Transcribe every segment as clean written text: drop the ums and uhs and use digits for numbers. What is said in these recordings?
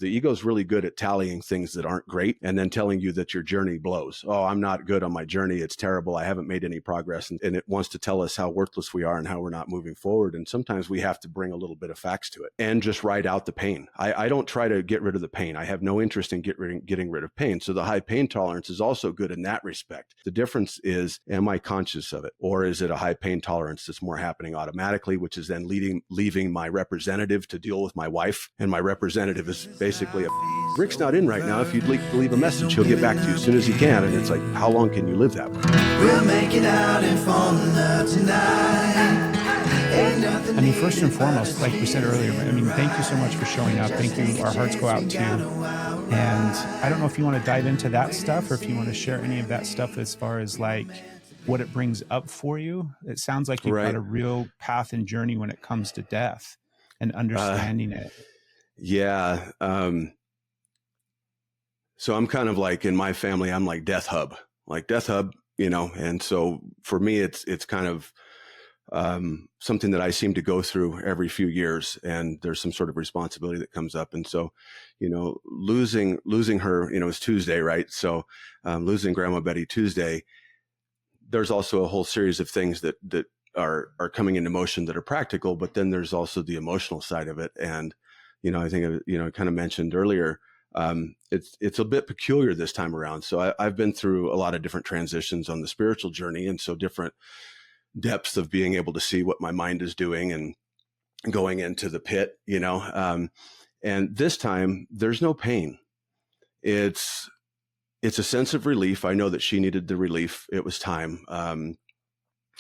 The ego is really good at tallying things that aren't great and then telling you that your journey blows. Oh, I'm not good on my journey. It's terrible. I haven't made any progress. And it wants to tell us how worthless we are and how we're not moving forward. And sometimes we have to bring a little bit of facts to it and just ride out the pain. I don't try to get rid of the pain. I have no interest in getting rid of pain. So the high pain tolerance is also good in that respect. The difference is, am I conscious of it? Or is it a high pain tolerance that's more happening automatically, which is then leaving my representative to deal with my wife? And my representative is basically Rick's not in right now. If you'd leave a message, he'll get back to you as soon as he can. And it's like, how long can you live that way? We'll make it out and fall in love tonight. I mean, first and foremost, like we said earlier, I mean, thank you so much for showing up. Thank you. Our hearts go out to you. And I don't know if you want to dive into that stuff or if you want to share any of that stuff as far as like what it brings up for you. It sounds like you've got a real path and journey when it comes to death and understanding it. Yeah. So I'm kind of like, in my family, I'm like death hub, and so for me, it's kind of something that I seem to go through every few years, and there's some sort of responsibility that comes up. And so, losing her, it's Tuesday, right? So losing Grandma Betty Tuesday, there's also a whole series of things that are coming into motion that are practical, but then there's also the emotional side of it. And, I think, I kind of mentioned earlier, it's a bit peculiar this time around. So I've been through a lot of different transitions on the spiritual journey. And so different depths of being able to see what my mind is doing and going into the pit, and this time there's no pain. It's a sense of relief. I know that she needed the relief. It was time,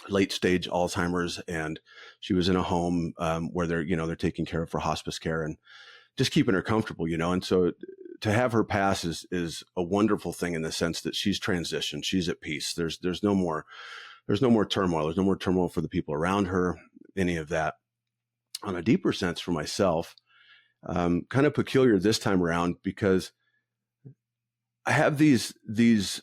late stage Alzheimer's, and she was in a home, where they're taking care of for hospice care and just keeping her comfortable, and so to have her pass is a wonderful thing in the sense that she's transitioned. She's at peace. There's no more turmoil. There's no more turmoil for the people around her, any of that. On a deeper sense for myself, kind of peculiar this time around because I have these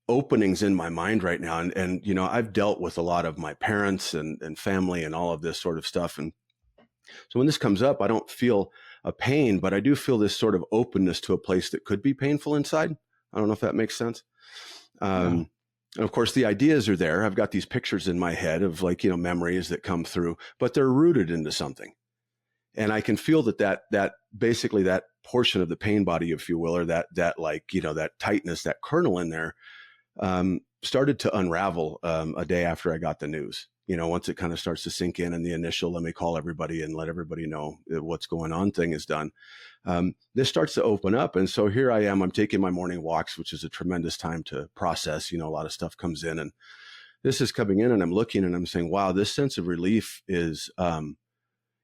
openings in my mind right now. And I've dealt with a lot of my parents and family and all of this sort of stuff. And so when this comes up, I don't feel a pain, but I do feel this sort of openness to a place that could be painful inside. I don't know if that makes sense. And of course, the ideas are there. I've got these pictures in my head of memories that come through, but they're rooted into something. And I can feel that basically that portion of the pain body, if you will, or that tightness, that kernel in there, started to unravel a day after I got the news. Once it kind of starts to sink in and the initial, let me call everybody and let everybody know what's going on thing is done. This starts to open up. And so here I am, I'm taking my morning walks, which is a tremendous time to process, a lot of stuff comes in and this is coming in and I'm looking and I'm saying, wow, this sense of relief is,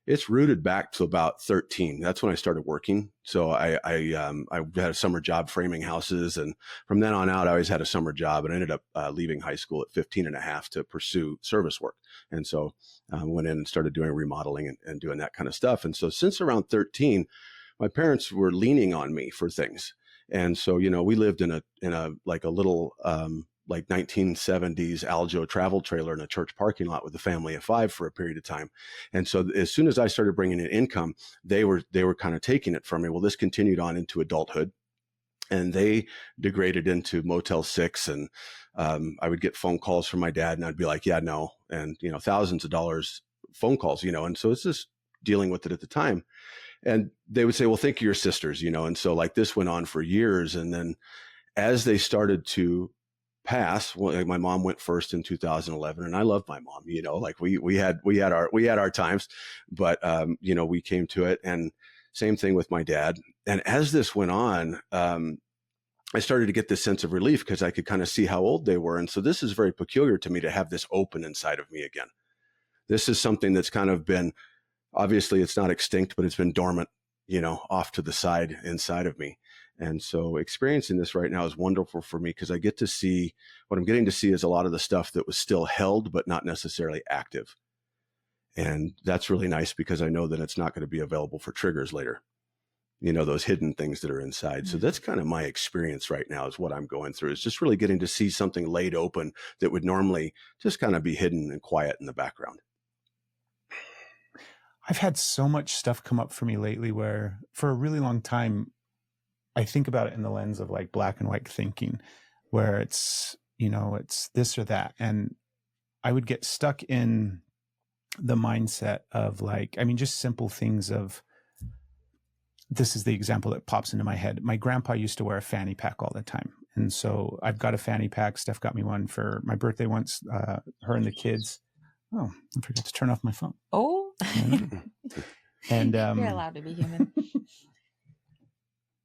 it's rooted back to about 13. That's when I started working. So I had a summer job framing houses. And from then on out, I always had a summer job and I ended up leaving high school at 15 and a half to pursue service work. And so went in and started doing remodeling and doing that kind of stuff. And so since around 13, my parents were leaning on me for things. And so, we lived in a little, 1970s Aljo travel trailer in a church parking lot with a family of 5 for a period of time. And so as soon as I started bringing in income, they were kind of taking it from me. Well, this continued on into adulthood and they degraded into Motel 6. And I would get phone calls from my dad and I'd be like, yeah, no. And, thousands of dollars phone calls, and so it's just dealing with it at the time. And they would say, well, think of your sisters, and so this went on for years. And then as they started to pass, well, my mom went first in 2011 and I love my mom, we had our times, but we came to it. And same thing with my dad. And as this went on, I started to get this sense of relief because I could kind of see how old they were. And so this is very peculiar to me to have this open inside of me again. This is something that's kind of been, obviously it's not extinct, but it's been dormant, off to the side inside of me. And so experiencing this right now is wonderful for me because I get to see, what I'm getting to see is a lot of the stuff that was still held, but not necessarily active. And that's really nice because I know that it's not going to be available for triggers later, those hidden things that are inside. So that's kind of my experience right now is what I'm going through. Is just really getting to see something laid open that would normally just kind of be hidden and quiet in the background. I've had so much stuff come up for me lately where for a really long time, I think about it in the lens of like black and white thinking, where it's, it's this or that. And I would get stuck in the mindset of like, I mean, just simple things of, this is the example that pops into my head. My grandpa used to wear a fanny pack all the time. And so I've got a fanny pack. Steph got me one for my birthday once, her and the kids. Oh, I forgot to turn off my phone. Oh, and you're allowed to be human.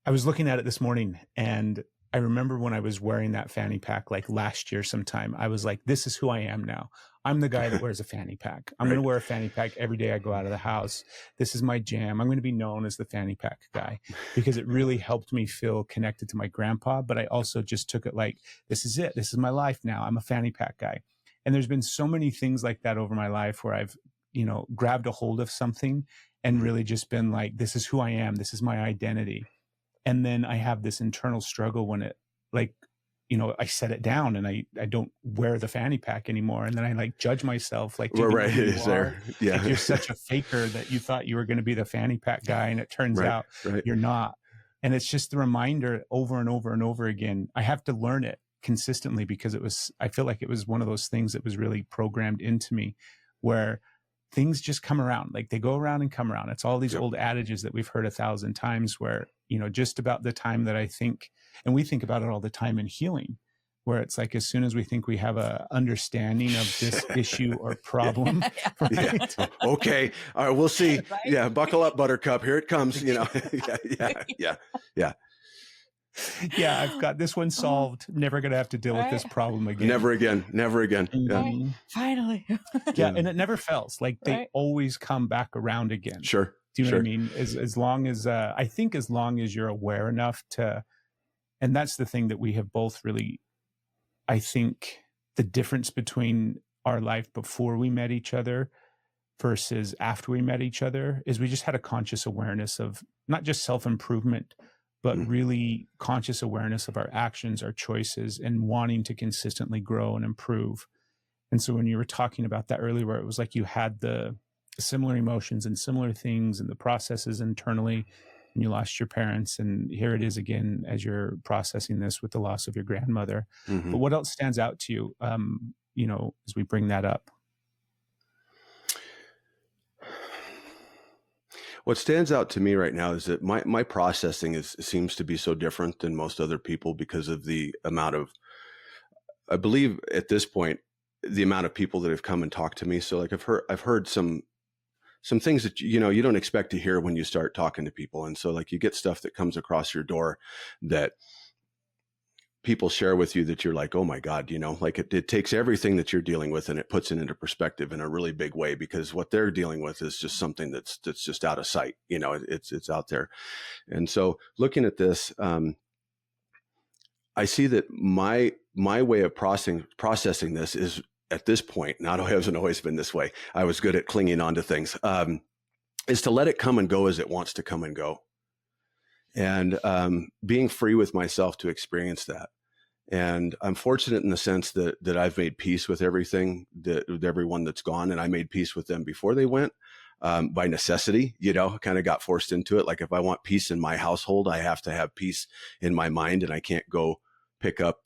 I was looking at it this morning, and I remember when I was wearing that fanny pack, like last year sometime, I was like, this is who I am now. I'm the guy that wears a fanny pack. I'm going to wear a fanny pack every day I go out of the house. This is my jam. I'm going to be known as the fanny pack guy, because it really helped me feel connected to my grandpa. But I also just took it like, this is it. This is my life now. I'm a fanny pack guy. And there's been so many things like that over my life where I've, grabbed a hold of something and really just been like, this is who I am. This is my identity. And then I have this internal struggle when it, like, I set it down and I don't wear the fanny pack anymore. And then I like judge myself, like, right, is there? Yeah. Like, you're such a faker that you thought you were going to be the fanny pack guy. And it turns out you're not. And it's just the reminder over and over and over again. I have to learn it consistently, because I feel like it was one of those things that was really programmed into me, where things just come around, like they go around and come around. It's all these old adages that we've heard 1,000 times where, just about the time that I think, and we think about it all the time in healing, where it's like, as soon as we think we have a understanding of this issue or problem. Right? Yeah. Okay. All right. We'll see. Right? Yeah. Buckle up, Buttercup. Here it comes. Yeah. Yeah, I've got this one solved. Never going to have to deal with this problem again. Never again. Never again. Yeah. Finally. Yeah. And it never fails. Like they always come back around again. Sure. Do you know what I mean? As long as, I think as long as you're aware enough to, and that's the thing that we have both really, I think the difference between our life before we met each other versus after we met each other is we just had a conscious awareness of not just self-improvement, but really conscious awareness of our actions, our choices, and wanting to consistently grow and improve. And so when you were talking about that earlier, where it was like you had the similar emotions and similar things and the processes internally, and you lost your parents, and here it is again as you're processing this with the loss of your grandmother. But what else stands out to you, as we bring that up? What stands out to me right now is that my processing seems to be so different than most other people because of the amount of, I believe at this point, the amount of people that have come and talked to me. So like I've heard some things that, you don't expect to hear when you start talking to people. And so like you get stuff that comes across your door that people share with you that you're like, oh my God, like it takes everything that you're dealing with and it puts it into perspective in a really big way, because what they're dealing with is just something that's just out of sight. It's out there. And so looking at this, I see that my way of processing this is, at this point, not hasn't always been this way. I was good at clinging on to things, is to let it come and go as it wants to come and go. And being free with myself to experience that. And I'm fortunate in the sense that I've made peace with everything, with everyone that's gone, and I made peace with them before they went, by necessity, kind of got forced into it. Like if I want peace in my household, I have to have peace in my mind, and I can't go pick up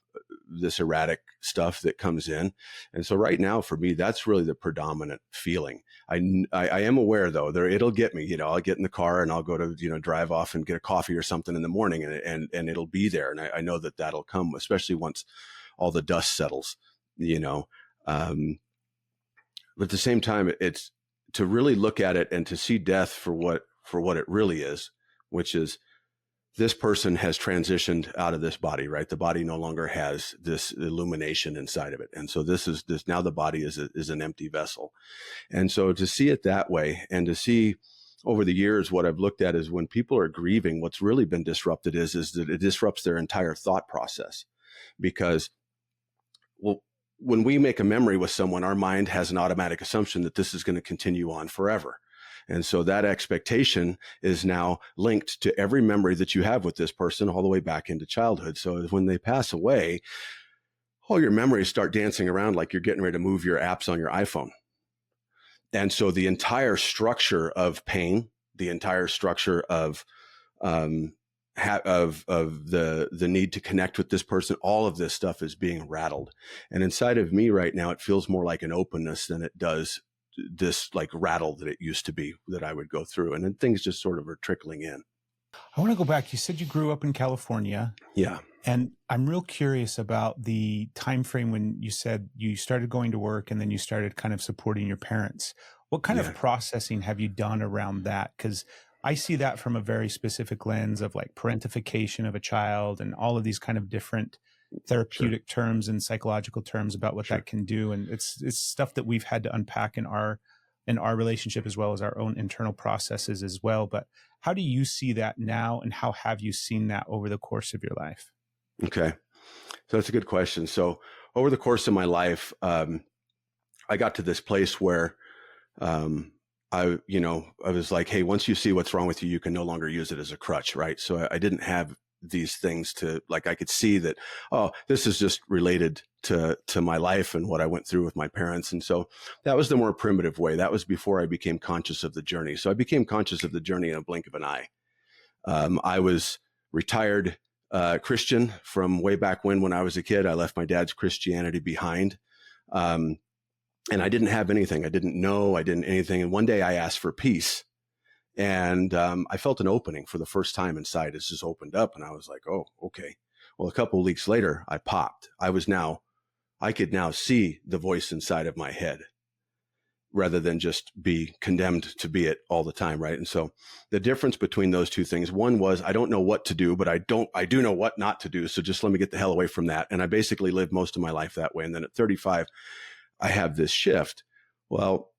this erratic stuff that comes in. And so right now for me, that's really the predominant feeling. I am aware though, it'll get me, I'll get in the car and I'll go to, drive off and get a coffee or something in the morning, and it'll be there. And I know that that'll come, especially once all the dust settles, but at the same time, it's to really look at it and to see death for what it really is, which is, this person has transitioned out of this body, right? The body no longer has this illumination inside of it. And so this now the body is an empty vessel. And so to see it that way, and to see over the years, what I've looked at is when people are grieving, what's really been disrupted is that it disrupts their entire thought process. Because, well, when we make a memory with someone, our mind has an automatic assumption that this is going to continue on forever. And so that expectation is now linked to every memory that you have with this person all the way back into childhood. So when they pass away, all your memories start dancing around like you're getting ready to move your apps on your iPhone. And so the entire structure of pain, the entire structure of the need to connect with this person, all of this stuff is being rattled. And inside of me right now, it feels more like an openness than it does this like rattle that it used to be that I would go through. And then things just sort of are trickling in. I want to go back. You said you grew up in California. Yeah. And I'm real curious about the time frame when you said you started going to work and then you started kind of supporting your parents. What kind of processing have you done around that? Because I see that from a very specific lens of like parentification of a child and all of these kind of different therapeutic terms and psychological terms about what that can do. And it's stuff that we've had to unpack in our relationship as well as our own internal processes as well. But how do you see that now, and how have you seen that over the course of your life? Okay. So that's a good question. So over the course of my life, I got to this place where I was like, hey, once you see what's wrong with you, you can no longer use it as a crutch, right? So I didn't have these things to like, I could see that, oh, this is just related to my life and what I went through with my parents. And so that was the more primitive way. That was before I became conscious of the journey. So I became conscious of the journey in a blink of an eye. I was retired Christian from way back when I was a kid. I left my dad's Christianity behind. And I didn't have anything. I didn't know. I didn't anything. And one day I asked for peace. And I felt an opening for the first time inside. It's just opened up. And I was like, oh, okay. Well, a couple of weeks later, I popped. I could now see the voice inside of my head rather than just be condemned to be it all the time, right? And so the difference between those two things, one was I don't know what to do, but I do know what not to do. So just let me get the hell away from that. And I basically lived most of my life that way. And then at 35, I have this shift. Well,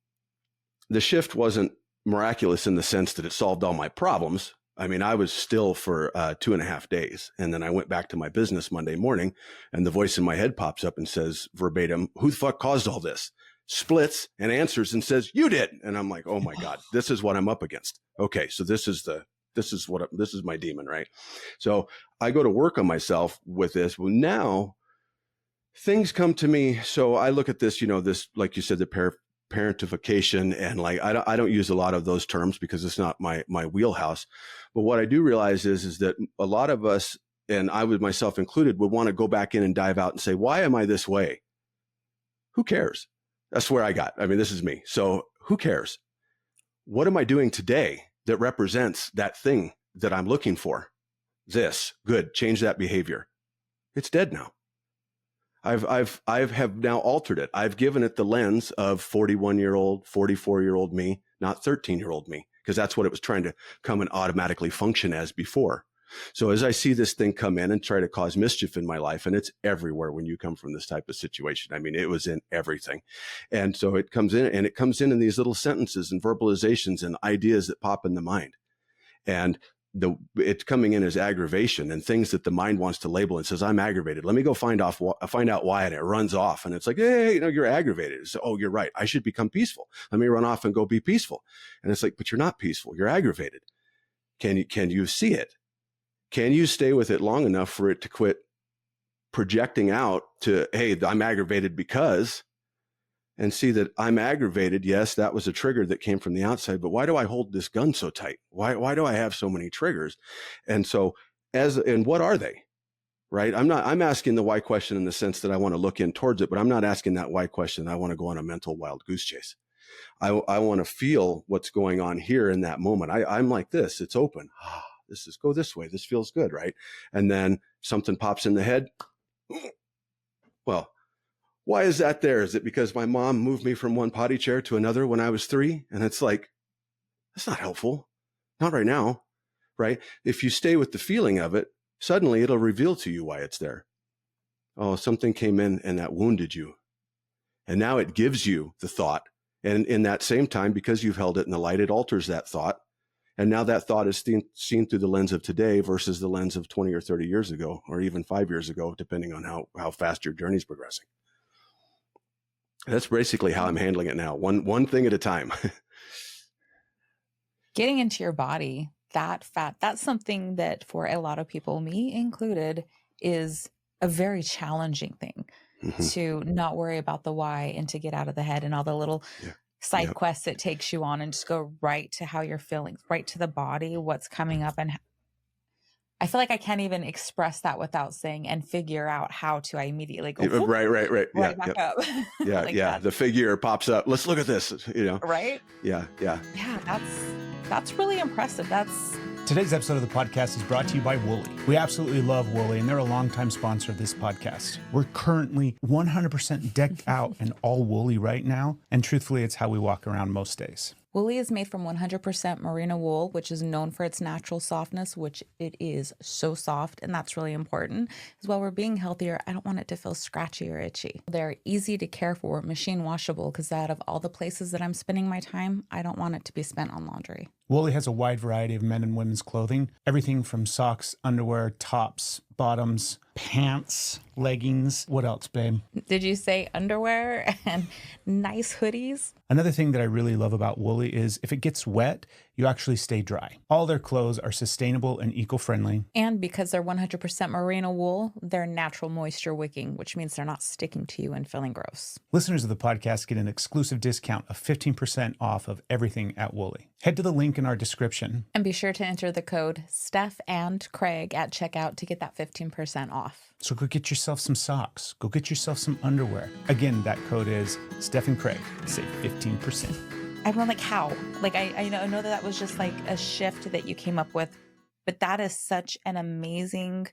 the shift wasn't miraculous in the sense that it solved all my problems. I mean, I was still for 2.5 days. And then I went back to my business Monday morning and the voice in my head pops up and says verbatim, who the fuck caused all this? Splits and answers and says, you did. And I'm like, oh my God, this is what I'm up against. Okay. So this is my demon, right? So I go to work on myself with this. Well, now things come to me. So I look at this, this, like you said, the parentification, and like, I don't use a lot of those terms because it's not my wheelhouse. But what I do realize is that a lot of us, and I would myself included, would want to go back in and dive out and say, why am I this way? Who cares? That's where I got. I mean, this is me. So who cares? What am I doing today that represents that thing that I'm looking for? This, good, change that behavior. It's dead now. I have now altered it. I've given it the lens of 41-year-old, 44-year-old me, not 13-year-old me, because that's what it was trying to come and automatically function as before. So as I see this thing come in and try to cause mischief in my life, and it's everywhere when you come from this type of situation. I mean, it was in everything. And so it comes in these little sentences and verbalizations and ideas that pop in the mind. And it's coming in as aggravation and things that the mind wants to label and says, I'm aggravated. Let me go find out why. And it runs off. And it's like, hey, you're aggravated. So, oh, you're right. I should become peaceful. Let me run off and go be peaceful. And it's like, but you're not peaceful. You're aggravated. Can you see it? Can you stay with it long enough for it to quit projecting out to, hey, I'm aggravated because, and see that I'm aggravated. Yes, that was a trigger that came from the outside, but why do I hold this gun so tight? Why do I have so many triggers? And so and what are they? Right? I'm asking the why question in the sense that I want to look in towards it, but I'm not asking that why question. I want to go on a mental wild goose chase. I want to feel what's going on here in that moment. I'm like this, it's open. Go this way. This feels good, right? And then something pops in the head. Well, why is that there? Is it because my mom moved me from one potty chair to another when I was 3? And it's like, that's not helpful. Not right now, right? If you stay with the feeling of it, suddenly it'll reveal to you why it's there. Oh, something came in and that wounded you. And now it gives you the thought. And in that same time, because you've held it in the light, it alters that thought. And now that thought is seen through the lens of today versus the lens of 20 or 30 years ago, or even 5 years ago, depending on how fast your journey is progressing. That's basically how I'm handling it now. One thing at a time. Getting into your body, that's something that for a lot of people, me included, is a very challenging thing to not worry about the why and to get out of the head and all the little side quests it takes you on, and just go right to how you're feeling, right to the body, what's coming up. And I feel like I can't even express that without saying and figure out how to. I immediately go whoop, right back up. Yeah, Like yeah. The figure pops up. Let's look at this. Right? Yeah. Yeah, that's really impressive. Today's episode of the podcast is brought to you by Woolly. We absolutely love Woolly, and they're a longtime sponsor of this podcast. We're currently 100% decked out in all Woolly right now, and truthfully, it's how we walk around most days. Woolly is made from 100% Merino wool, which is known for its natural softness, which it is so soft, and that's really important. As well, we're being healthier. I don't want it to feel scratchy or itchy. They're easy to care for, machine washable, because out of all the places that I'm spending my time, I don't want it to be spent on laundry. Woolly has a wide variety of men and women's clothing, everything from socks, underwear, tops, bottoms, pants, leggings. What else, babe? Did you say underwear and nice hoodies? Another thing that I really love about Woolly is if it gets wet, you actually stay dry. All their clothes are sustainable and eco-friendly. And because they're 100% merino wool, they're natural moisture wicking, which means they're not sticking to you and feeling gross. Listeners of the podcast get an exclusive discount of 15% off of everything at Woolly. Head to the link in our description. And be sure to enter the code Steph and Craig at checkout to get that 15% off. So go get yourself some socks. Go get yourself some underwear. Again, that code is Steph and Craig. Save 15%. Everyone, like, how? Like, I know that was just like a shift that you came up with, but that is such an amazing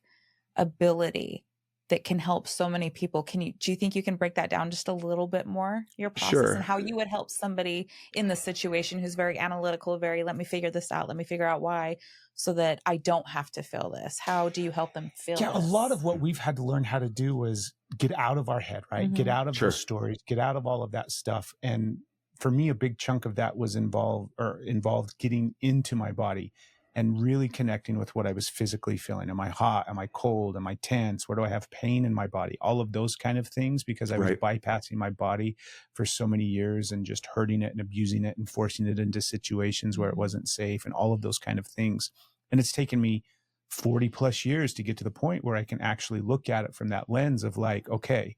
ability that can help so many people. Do you think you can break that down just a little bit more, your process, Sure. and how you would help somebody in this situation who's very analytical, let me figure this out, let me figure out why, so that I don't have to feel this? How do you help them feel Yeah, this? a lot of what we've had to learn how to do was get out of our head, right? Mhm. Get out of Sure. those stories, get out of all of that stuff. And for me, a big chunk of that was involved getting into my body and really connecting with what I was physically feeling. Am I hot? Am I cold? Am I tense? Where do I have pain in my body? All of those kind of things, because I was bypassing my body for so many years and just hurting it and abusing it and forcing it into situations where it wasn't safe and all of those kind of things. And it's taken me 40 plus years to get to the point where I can actually look at it from that lens of like, okay,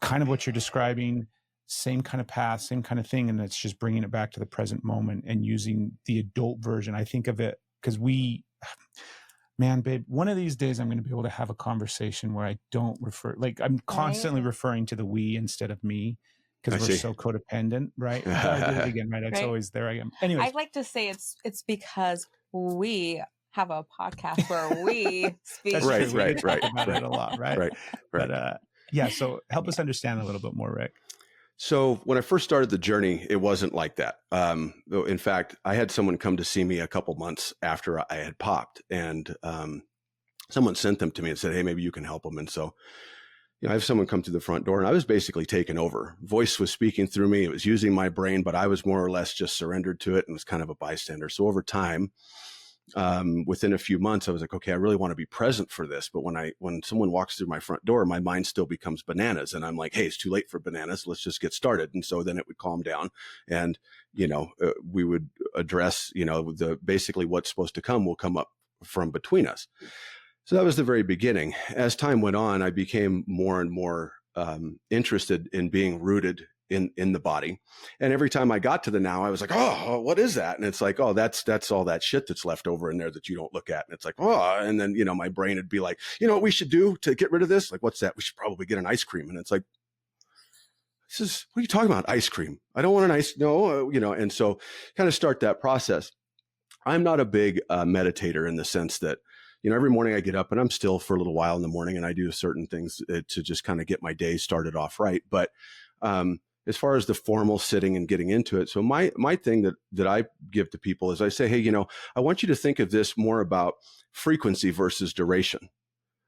kind of what you're describing, same kind of path, same kind of thing. And it's just bringing it back to the present moment and using the adult version. I think of it because man, babe, one of these days I'm going to be able to have a conversation where I don't refer, like I'm constantly referring to the we instead of me because we're so codependent, right? I did it again, right? It's always there I am. Anyways. I'd like to say it's because we have a podcast where we speak. Right. About it a lot, right? But yeah, so help us understand a little bit more, Rick. So when I first started the journey, it wasn't like that. In fact, I had someone come to see me a couple months after I had popped, and someone sent them to me and said, hey, maybe you can help them. And so, I have someone come through the front door, and I was basically taken over. Voice was speaking through me. It was using my brain, but I was more or less just surrendered to it and was kind of a bystander. So over time, within a few months, I was like, okay, I really want to be present for this. But when someone walks through my front door, my mind still becomes bananas. And I'm like, hey, it's too late for bananas. Let's just get started. And so then it would calm down, and, we would address, basically what's supposed to come will come up from between us. So that was the very beginning. As time went on, I became more and more interested in being rooted in the body. And every time I got to the now, I was like, oh, what is that? And it's like, oh, that's all that shit that's left over in there that you don't look at. And it's like, oh, and then, my brain would be like, what we should do to get rid of this? Like, what's that? We should probably get an ice cream. And it's like, what are you talking about? Ice cream? I don't want no, and so kind of start that process. I'm not a big meditator in the sense that, every morning I get up and I'm still for a little while in the morning and I do certain things to just kind of get my day started off right. But, as far as the formal sitting and getting into it. So my thing that I give to people is I say, hey, I want you to think of this more about frequency versus duration.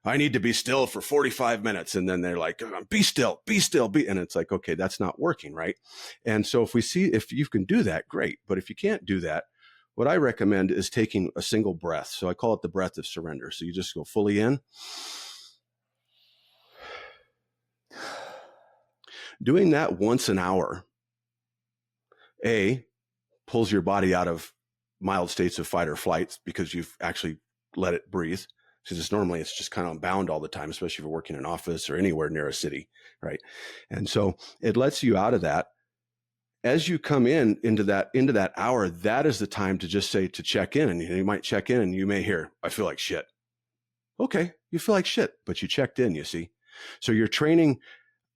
I need to be still for 45 minutes. And then they're like, be still. And it's like, okay, that's not working, right? And so if you can do that, great. But if you can't do that, what I recommend is taking a single breath. So I call it the breath of surrender. So you just go fully in. Doing that once an hour, pulls your body out of mild states of fight or flight because you've actually let it breathe. Because normally it's just kind of bound all the time, especially if you're working in an office or anywhere near a city, right? And so it lets you out of that. as you come into that hour, that is the time to just say, to check in. And you might check in and you may hear, I feel like shit. Okay, you feel like shit, but you checked in, you see. So you're training,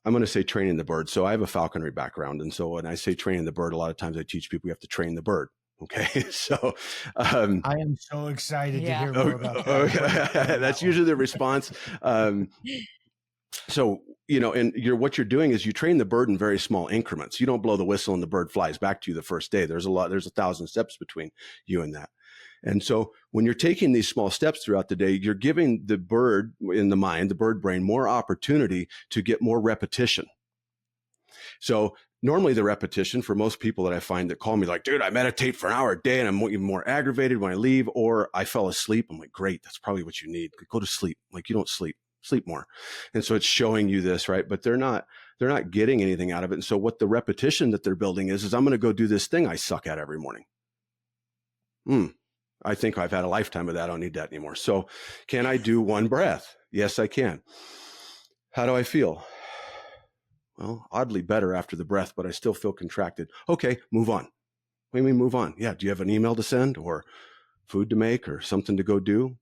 I'm going to say training the bird. So I have a falconry background. And so when I say training the bird, a lot of times I teach people you have to train the bird. Okay. So I am so excited to hear more about that. That's usually the response. So, and what you're doing is you train the bird in very small increments. You don't blow the whistle and the bird flies back to you the first day. There's 1,000 steps between you and that. And so when you're taking these small steps throughout the day, you're giving the bird in the mind, the bird brain, more opportunity to get more repetition. So normally the repetition for most people that I find that call me like, dude, I meditate for an hour a day and I'm even more aggravated when I leave, or I fell asleep. I'm like, great. That's probably what you need. Go to sleep. Like, you don't sleep more. And so it's showing you this, right? But they're not getting anything out of it. And so what the repetition that they're building is I'm going to go do this thing I suck at every morning. I think I've had a lifetime of that. I don't need that anymore. So can I do one breath? Yes, I can. How do I feel? Well, oddly better after the breath, but I still feel contracted. Okay, move on. What do you mean move on? Yeah. Do you have an email to send or food to make or something to go do?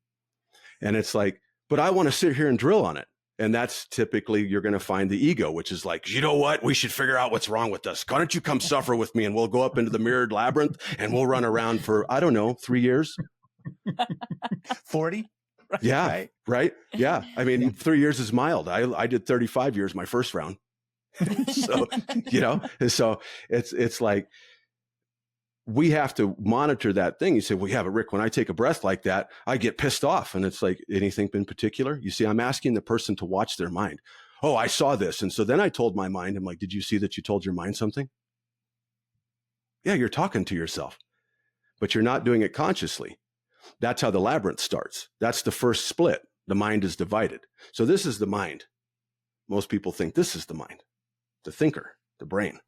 And it's like, but I want to sit here and drill on it. And that's typically, you're going to find the ego, which is like, you know what? We should figure out what's wrong with us. Why don't you come suffer with me and we'll go up into the mirrored labyrinth and we'll run around for, I don't know, 3 years. 40? Yeah. Right. Yeah. I mean, 3 years is mild. I did 35 years my first round. So, and so it's like, we have to monitor that thing. You say, well, yeah, but Rick, when I take a breath like that, I get pissed off. And it's like, anything in particular? You see, I'm asking the person to watch their mind. Oh, I saw this. And so then I told my mind, I'm like, did you see that you told your mind something? Yeah, you're talking to yourself, but you're not doing it consciously. That's how the labyrinth starts. That's the first split. The mind is divided. So this is the mind. Most people think this is the mind, the thinker, the brain,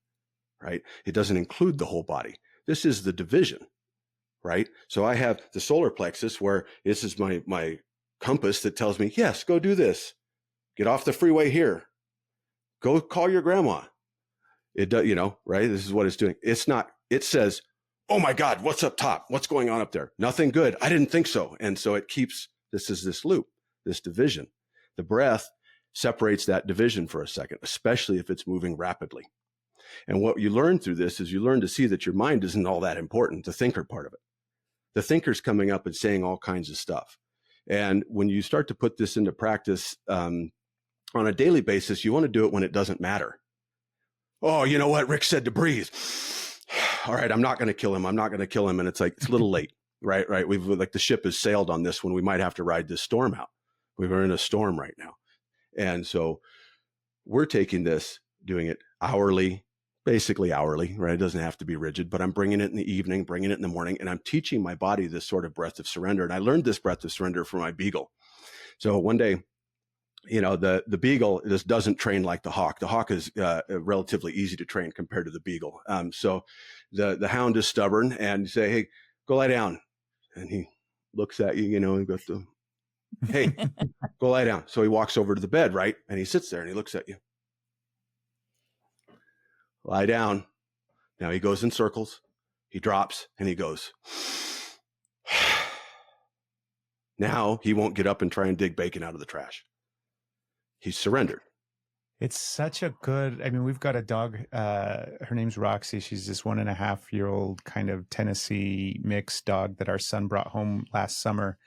right? It doesn't include the whole body. This is the division, right? So I have the solar plexus where this is my compass that tells me, yes, go do this. Get off the freeway here. Go call your grandma. It does, right? This is what it's doing. It's not, it says, oh my God, what's up top? What's going on up there? Nothing good. I didn't think so. And so it keeps, this is this loop, this division. The breath separates that division for a second, especially if it's moving rapidly. And what you learn through this is you learn to see that your mind isn't all that important, the thinker part of it. The thinker's coming up and saying all kinds of stuff. And when you start to put this into practice on a daily basis, you want to do it when it doesn't matter. Oh, you know what? Rick said to breathe. All right, I'm not going to kill him. I'm not going to kill him. And it's like, it's a little late, right? Right. We've like the ship has sailed on this one. We might have to ride this storm out. We're in a storm right now. And so we're taking this, doing it hourly, basically hourly, right? It doesn't have to be rigid, but I'm bringing it in the evening, bringing it in the morning, and I'm teaching my body this sort of breath of surrender. And I learned this breath of surrender from my beagle. So one day, the beagle just doesn't train like the hawk. The hawk is relatively easy to train compared to the beagle. So the hound is stubborn, and you say, hey, go lie down. And he looks at you, and goes, hey, go lie down. So he walks over to the bed, right? And he sits there and he looks at you. Lie down. Now he goes in circles. He drops and he goes. Now he won't get up and try and dig bacon out of the trash. He's surrendered. It's such a good, we've got a dog, her name's Roxy. She's this 1.5-year-old kind of Tennessee mixed dog that our son brought home last summer.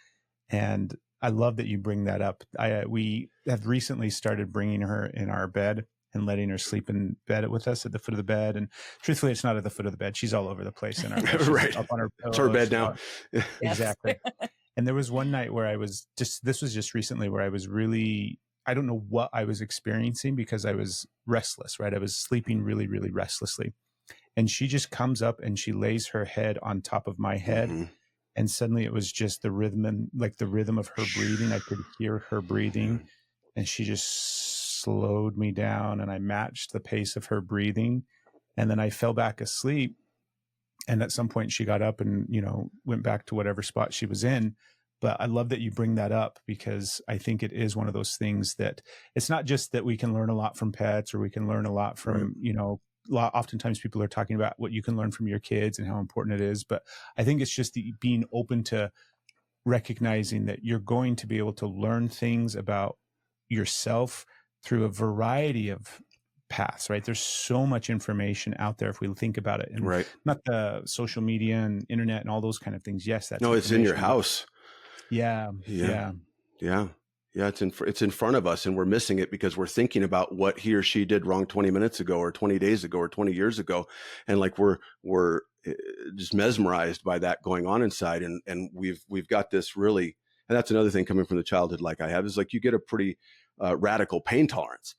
And I love that you bring that up. We have recently started bringing her in our bed and letting her sleep in bed with us at the foot of the bed. And truthfully, it's not at the foot of the bed. She's all over the place in our bed. Right. Up on her pillows. It's her bed now. Exactly. And there was one night where this was just recently, where I was really, I don't know what I was experiencing because I was restless, right? I was sleeping really, really restlessly. And she just comes up and she lays her head on top of my head. Mm-hmm. And suddenly it was just the rhythm of her breathing. I could hear her breathing, and she just slowed me down, and I matched the pace of her breathing. And then I fell back asleep. And at some point she got up and, went back to whatever spot she was in. But I love that you bring that up, because I think it is one of those things that it's not just that we can learn a lot from pets, or we can learn a lot from, oftentimes people are talking about what you can learn from your kids and how important it is. But I think it's just being open to recognizing that you're going to be able to learn things about yourself through a variety of paths, right? There's so much information out there if we think about it, and Right. not the social media and internet and all those kind of things. Yes, that's No, it's in your information. house. Yeah. Yeah. It's in front of us, and we're missing it because we're thinking about what he or she did wrong 20 minutes ago or 20 days ago or 20 years ago. And like we're just mesmerized by that going on inside. And we've got this really, and that's another thing coming from the childhood like I have, is like you get a pretty radical pain tolerance.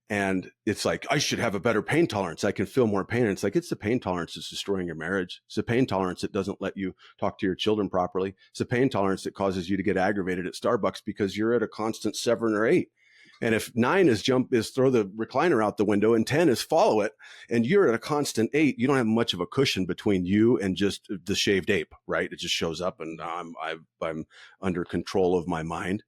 And it's like, I should have a better pain tolerance. I can feel more pain. And it's like, it's the pain tolerance that's destroying your marriage. It's the pain tolerance that doesn't let you talk to your children properly. It's the pain tolerance that causes you to get aggravated at Starbucks because you're at a constant 7 or 8. And if 9 is throw the recliner out the window, and 10 is follow it, and you're at a constant 8, you don't have much of a cushion between you and just the shaved ape, right? It just shows up, and I'm under control of my mind.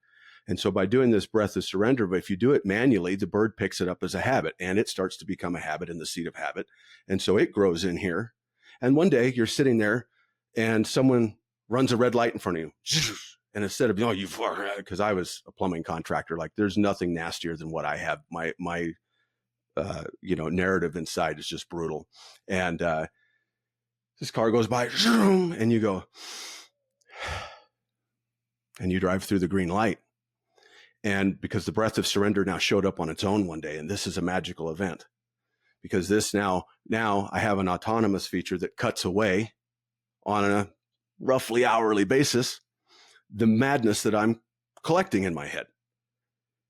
And so by doing this breath of surrender, but if you do it manually, the bird picks it up as a habit, and it starts to become a habit in the seed of habit. And so it grows in here. And one day you're sitting there and someone runs a red light in front of you. And instead of, because I was a plumbing contractor, like there's nothing nastier than what I have. My narrative inside is just brutal. And this car goes by and you go, and you drive through the green light. And because the breath of surrender now showed up on its own one day, and this is a magical event, because this now I have an autonomous feature that cuts away on a roughly hourly basis the madness that I'm collecting in my head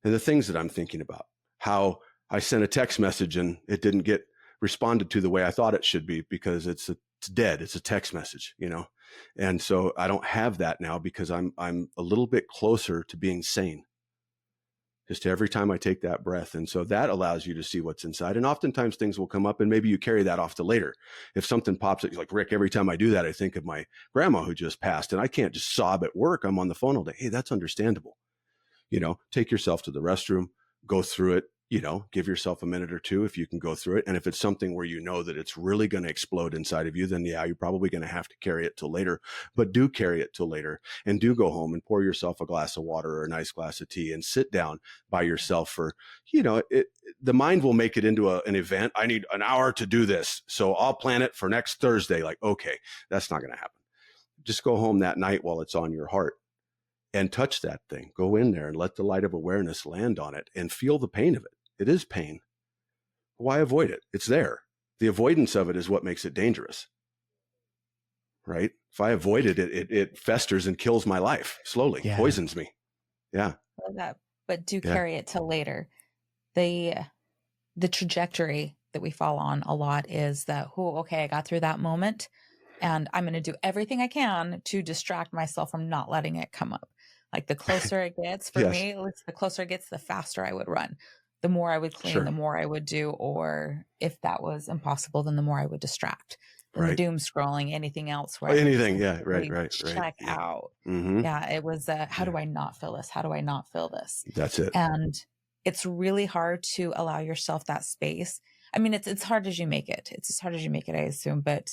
and the things that I'm thinking about. How I sent a text message and it didn't get responded to the way I thought it should be because it's dead. It's a text message, And so I don't have that now because I'm a little bit closer to being sane. Just every time I take that breath. And so that allows you to see what's inside. And oftentimes things will come up and maybe you carry that off to later. If something pops up, like, Rick, every time I do that, I think of my grandma who just passed, and I can't just sob at work. I'm on the phone all day. Hey, that's understandable. Take yourself to the restroom, go through it, give yourself a minute or two if you can go through it. And if it's something where you know that it's really going to explode inside of you, then you're probably going to have to carry it till later, but do carry it till later, and do go home and pour yourself a glass of water or a nice glass of tea and sit down by yourself for, the mind will make it into an event. I need an hour to do this, so I'll plan it for next Thursday. Like, okay, that's not going to happen. Just go home that night while it's on your heart and touch that thing. Go in there and let the light of awareness land on it and feel the pain of it. It is pain. Why avoid it? It's there. The avoidance of it is what makes it dangerous, right? If I avoid it, it festers and kills my life slowly, poisons me. Yeah. But do carry it till later. The trajectory that we fall on a lot is that, I got through that moment and I'm going to do everything I can to distract myself from not letting it come up. Like the closer it gets for me, at least the closer it gets, the faster I would run. The more I would clean, the more I would do, or if that was impossible, then the more I would distract. And the doom scrolling, anything else. Where anything, right. Check out. Mm-hmm. Yeah, it was, how do I not feel this? How do I not feel this? That's it. And it's really hard to allow yourself that space. I mean, it's hard as you make it. It's as hard as you make it, I assume. But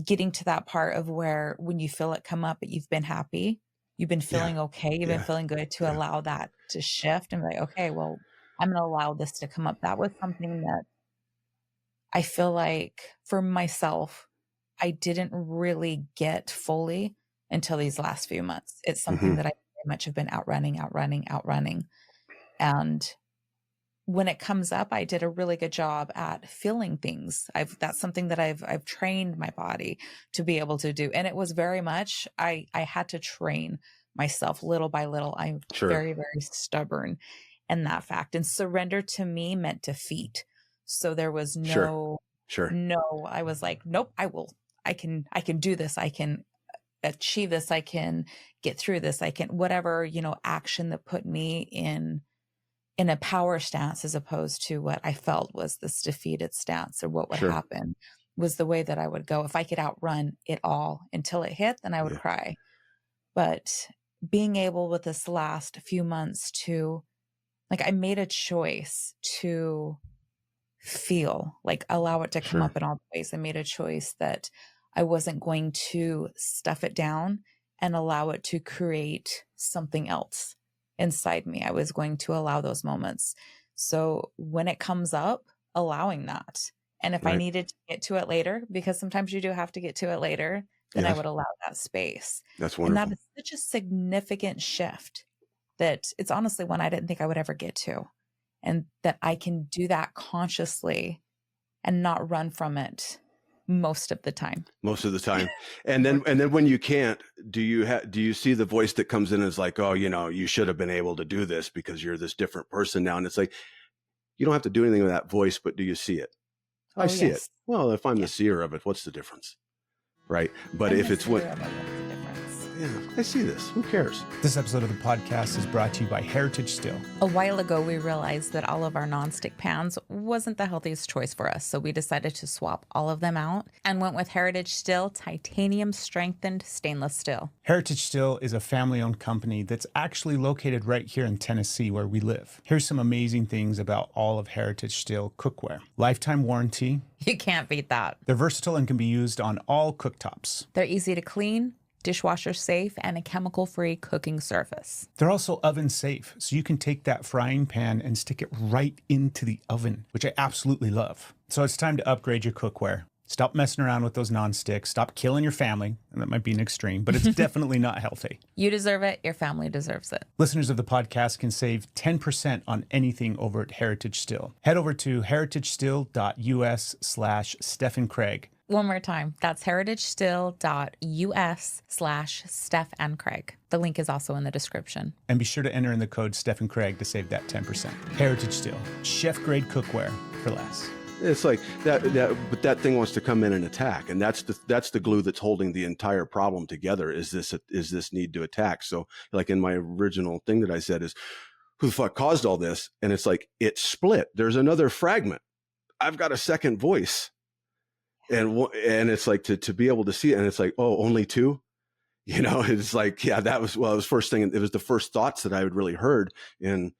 getting to that part of where when you feel it come up, but you've been happy, you've been feeling okay, you've been feeling good, to allow that to shift and be like, okay, well, I'm going to allow this to come up. That was something that I feel like for myself, I didn't really get fully until these last few months. It's something that I very much have been outrunning. And when it comes up, I did a really good job at feeling things. That's something that I've trained my body to be able to do. And it was very much, I had to train myself little by little. I'm very, very stubborn in that fact. And surrender to me meant defeat. So there was no, I was like, nope, I can do this. I can achieve this. I can get through this. I can, whatever, action that put me in a power stance, as opposed to what I felt was this defeated stance, or what would happen was the way that I would go. If I could outrun it all until it hit, then I would cry. But being able with this last few months to, I made a choice to feel, like allow it to come Sure. up in all ways. I made a choice that I wasn't going to stuff it down and allow it to create something else inside me. I was going to allow those moments. So when it comes up, allowing that. And if I Right. needed to get to it later, because sometimes you do have to get to it later, then I Yes. would allow that space. That's And that wonderful. is such a significant shift that it's honestly one I didn't think I would ever get to. And that I can do that consciously and not run from it most of the time. Most of the time. And then when you can't, do you see the voice that comes in as like, oh, you should have been able to do this because you're this different person now. And it's like, you don't have to do anything with that voice, but do you see it? I Oh, see it. yes. Well, if I'm the Yes. seer of it, what's the difference? Right. But I'm if the it's what, seer of it. What's the difference? yeah, I see this. Who cares? This episode of the podcast is brought to you by Heritage Still. A while ago, we realized that all of our nonstick pans wasn't the healthiest choice for us, so we decided to swap all of them out and went with Heritage Still titanium strengthened stainless steel. Heritage Still is a family-owned company that's actually located right here in Tennessee where we live. Here's some amazing things about all of Heritage Still cookware. Lifetime warranty. You can't beat that. They're versatile and can be used on all cooktops. They're easy to clean, dishwasher safe, and a chemical-free cooking surface. They're also oven safe, so you can take that frying pan and stick it right into the oven, which I absolutely love. So it's time to upgrade your cookware. Stop messing around with those nonsticks. Stop killing your family. And that might be an extreme, but it's definitely not healthy. You deserve it. Your family deserves it. Listeners of the podcast can save 10% on anything over at Heritage Still. Head over to heritagestill.us/Steph Craig. One more time. That's heritagestill.us/Steph and Craig. The link is also in the description. And be sure to enter in the code Steph Craig to save that 10%. Heritage Still, chef-grade cookware for less. It's like that, but that thing wants to come in and attack, and that's the glue that's holding the entire problem together. Is this need to attack? So, like in my original thing that I said is, who the fuck caused all this? And it's like it split. There's another fragment. I've got a second voice, and it's like to be able to see it, and it's like, oh, only two. It's like, yeah, it was first thing. It was the first thoughts that I had really heard in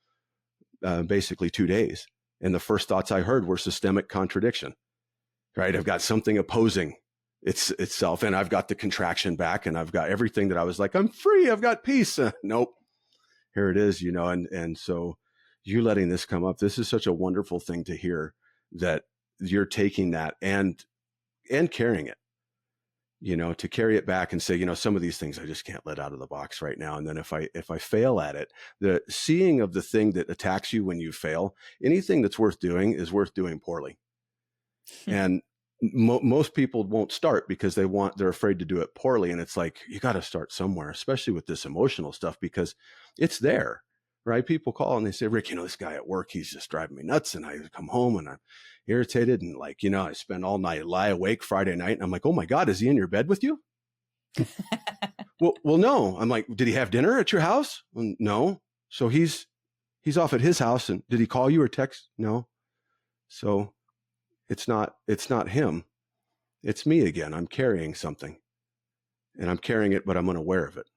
basically 2 days. And the first thoughts I heard were systemic contradiction, right? I've got something opposing itself, and I've got the contraction back, and I've got everything that I was like, I'm free, I've got peace. Nope. Here it is, and so you letting this come up, this is such a wonderful thing to hear, that you're taking that and carrying it, to carry it back and say, some of these things I just can't let out of the box right now. And then if I fail at it, the seeing of the thing that attacks you when you fail, anything that's worth doing is worth doing poorly. And most people won't start because they're afraid to do it poorly. And it's like, you got to start somewhere, especially with this emotional stuff, because it's there, right? People call and they say, Rick, this guy at work, he's just driving me nuts. And I come home and I'm irritated, and I spend all night, lie awake Friday night, and I'm like, oh my God, is he in your bed with you? well, no. I'm like, did he have dinner at your house? No. So he's off at his house. And did he call you or text? No. So it's not him. It's me again. I'm carrying something, and I'm carrying it, but I'm unaware of it.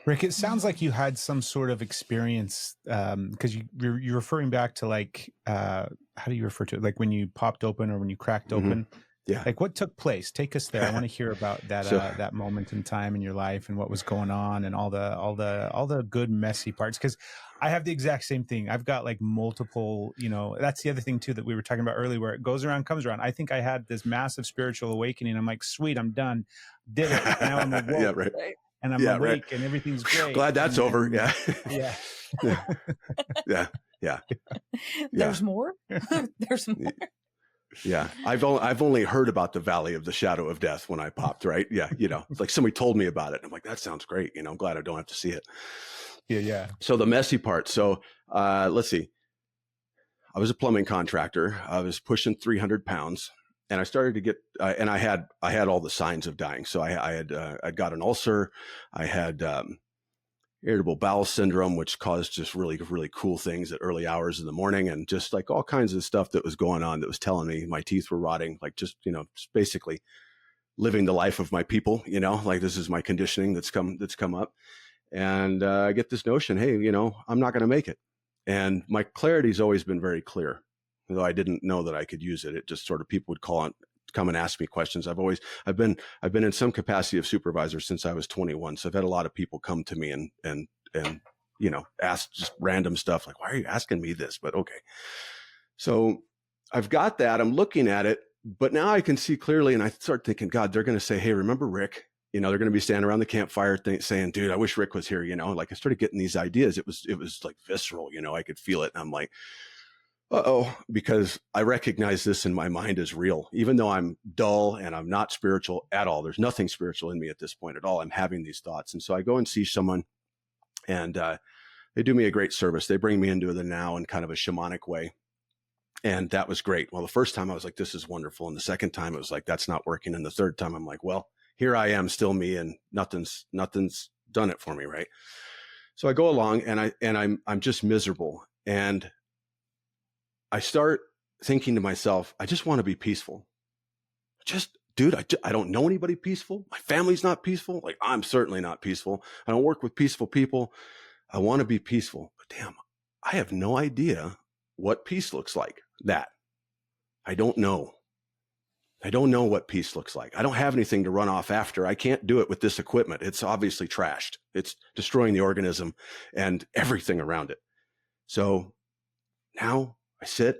Rick, it sounds like you had some sort of experience, because you're referring back to like, how do you refer to it? Like when you popped open or when you cracked open? Yeah. Like what took place? Take us there. I want to hear about that that moment in time in your life and what was going on and all the good messy parts. Because I have the exact same thing. I've got like multiple, that's the other thing too that we were talking about earlier, where it goes around, comes around. I think I had this massive spiritual awakening. I'm like, sweet, I'm done. Did it. Now I'm awoke. Yeah, right. And I'm awake and everything's great. Glad that's over. Yeah. Yeah. Yeah. There's more. There's more. Yeah. I've only heard about the valley of the shadow of death when I popped, right? Yeah. It's like somebody told me about it. I'm like, that sounds great. I'm glad I don't have to see it. Yeah. So the messy part. So let's see. I was a plumbing contractor. I was pushing 300 pounds. And I started to get, and I had all the signs of dying. So I'd got an ulcer. I had irritable bowel syndrome, which caused just really, really cool things at early hours in the morning, and just like all kinds of stuff that was going on that was telling me my teeth were rotting, like just basically living the life of my people, like this is my conditioning that's come up. And I get this notion, hey, I'm not going to make it. And my clarity's always been very clear. though I didn't know that I could use it. It just sort of, people would come and ask me questions. I've been in some capacity of supervisor since I was 21. So I've had a lot of people come to me and ask just random stuff like, why are you asking me this? But okay. So I've got that. I'm looking at it, but now I can see clearly. And I start thinking, God, they're going to say, hey, remember Rick? They're going to be standing around the campfire saying, dude, I wish Rick was here. Like I started getting these ideas. It was like visceral, I could feel it. And I'm like, because I recognize this in my mind as real, even though I'm dull and I'm not spiritual at all. There's nothing spiritual in me at this point at all. I'm having these thoughts. And so I go and see someone, and they do me a great service. They bring me into the now in kind of a shamanic way. And that was great. Well, the first time I was like, this is wonderful. And the second time it was like, that's not working. And the third time I'm like, well, here I am, still me, and nothing's done it for me. Right. So I go along and I'm just miserable. And I start thinking to myself, I just want to be peaceful. Dude, I don't know anybody peaceful. My family's not peaceful. Like, I'm certainly not peaceful. I don't work with peaceful people. I want to be peaceful, but damn, I have no idea what peace looks like. I don't know. I don't know what peace looks like. I don't have anything to run off after. I can't do it with this equipment. It's obviously trashed. It's destroying the organism and everything around it. So now I sit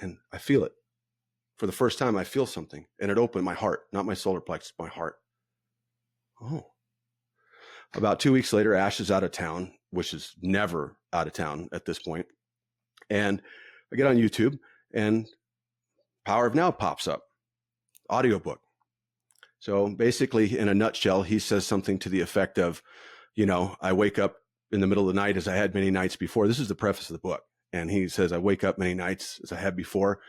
and I feel it. For the first time, I feel something, and it opened my heart, not my solar plexus, my heart. Oh. About 2 weeks later, Ash is out of town, which is never out of town at this point. And I get on YouTube, and Power of Now pops up, audiobook. So basically, in a nutshell, he says something to the effect of, I wake up in the middle of the night as I had many nights before. This is the preface of the book. And he says, I wake up many nights as I had before,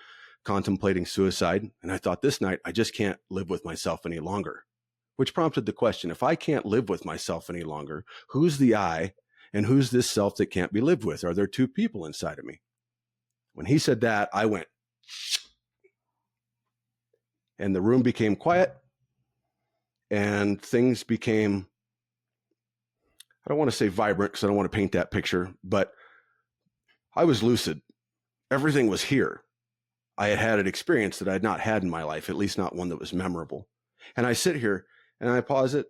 contemplating suicide. And I thought, this night, I just can't live with myself any longer, which prompted the question, if I can't live with myself any longer, who's the I and who's this self that can't be lived with? Are there two people inside of me? When he said that, I went, and the room became quiet, and things became, I don't want to say vibrant because I don't want to paint that picture, but I was lucid. Everything was here. I had had an experience that I had not had in my life, at least not one that was memorable. And I sit here and I pause it,